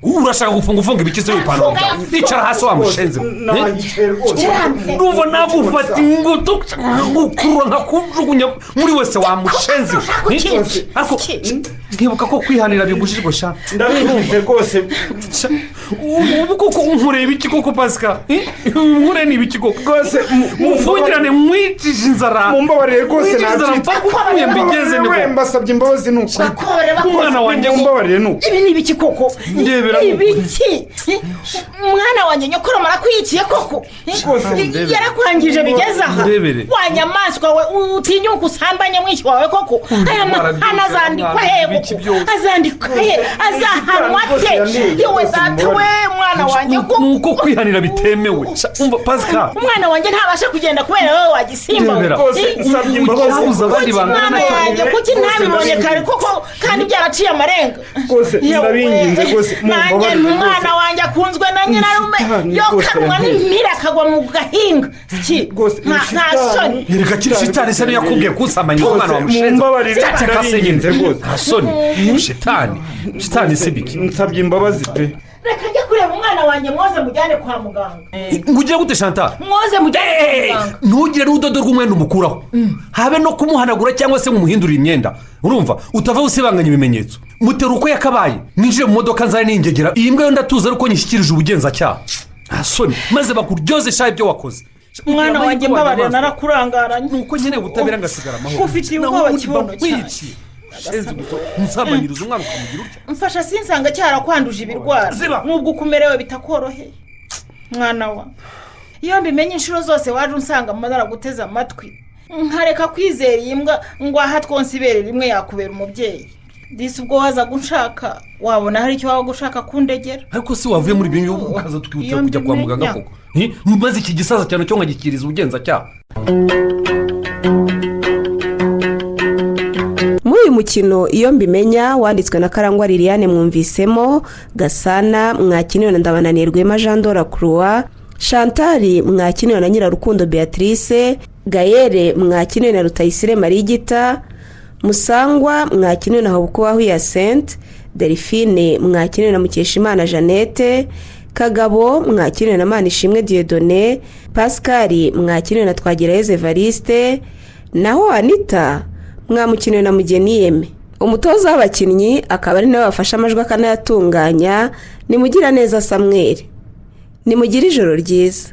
urashaka gufunga ibikisi w'ipantaro icara hasi wamushenze ndumva nagufata ingutu ngukurura nkakujugunya muri wese wamushenze ariko nkibuka ko kwihanira bigushirwa sha ndabinumve rwose ubu koko nkureba iki koko Pascal nkure ni ibiki koko rwose mufungirane mwicisha inzara mumbabarire rwose nabyitse mbigeze ni mbasabye imbabazi nuko umwana wanjye mumbabarire nuko ibi ni ibiki koko ndebera ibiki umwana wanjye nyokora marakwiyikiye koko yarakwangije bigeze aha wanyamaswa we utinyuka usambanye mwishi wawe koko aya mahana azandikwa he azandikwa he azahanwa te yewe data we mwana wanjye nuko kwihanira bitemewe umva Pascal umwana wanjye ntabasha kugenda kubera wowe wagisimba usabye imbabazi abandi bangana wanjye kuki ntabibonye kare koko kandi byaraciye amarenga rwose ndabinginze rwose mumbabarire umwana wanjye akunzwe na nyirarume yokanwa n'impira akagwa mu gahinga nta soni yereka kiri shitani se yakubwiye kusamanya umwana wa mushenze mumbabarire ndabinginze rwose nta soni shitani se biki nsabye imbabazi pe reka njye kureba umwana wanjye mwoze mujyane kwa muganga ngugire gute Chantal mwoze mujyane kwa muganga ntugire n'udodo rw'umwenda umukuraho habe no kumuhanagura cyangwa se mumuhindurira imyenda urumva utava usibanganya ibimenyetso mutera uko yakabaye ninjire mu modoka nzari ningegera iyi mbwa yo ndatuza ariko nyishyikirije ubugenzacyaha nta soni maze bakuryoze sha ibyo wakoze umwana wanjye mbabarira narakurangaranye nuko nkeneye ubutabera ngasigara amahoro ufitiye ubwoba kibono cyane nsambanyiriza umwana ukamugira utya mfasha sinsanga cyarakwanduje ibirwara nubwo ukumerewe bitakoroheye mwana wa iyo mbimenye inshuro zose waje unsanga amadara guteza amatwi nkareka kwizera iyi mbwa ngo aha twonse ibere rimwe yakubera umubyeyi disi ubwo waza gushaka wabona hari icyo waba gushaka kundegera ariko si wavuye muri ibyo ngibyo ukaza tukihutira kujya kwa muganga koko maze iki gisaza cyane cyo nkagikiriza ubugenzacyaha. muri uyu mukino iyo mbimenya wanditswe na Karangwa Liliane mwumvisemo Gasana mwakiniwe na Ndabananirwema Jean Dora Croix, Chantal mwakiniwe na Nyirarukundo Beatrice, Gaëlle mwakiniwe na Rutayisire Marigita, Musangwa mwakiniwe na Habukubaho Hyacinthe, Delphine mwakiniwe na Mukeshimana Jeannette, Kagabo mwakiniwe na Manishimwe Dieudonné, Pascal mwakiniwe na Twagirayezu Evariste, naho Anita mwamukiniwe na Mugeni Yeme. Umutoza w'abakinnyi akaba ari nawe wafasha amajwi akanayatunganya ni Mugiraneza Samuel. Ni mugire ijoro ryiza.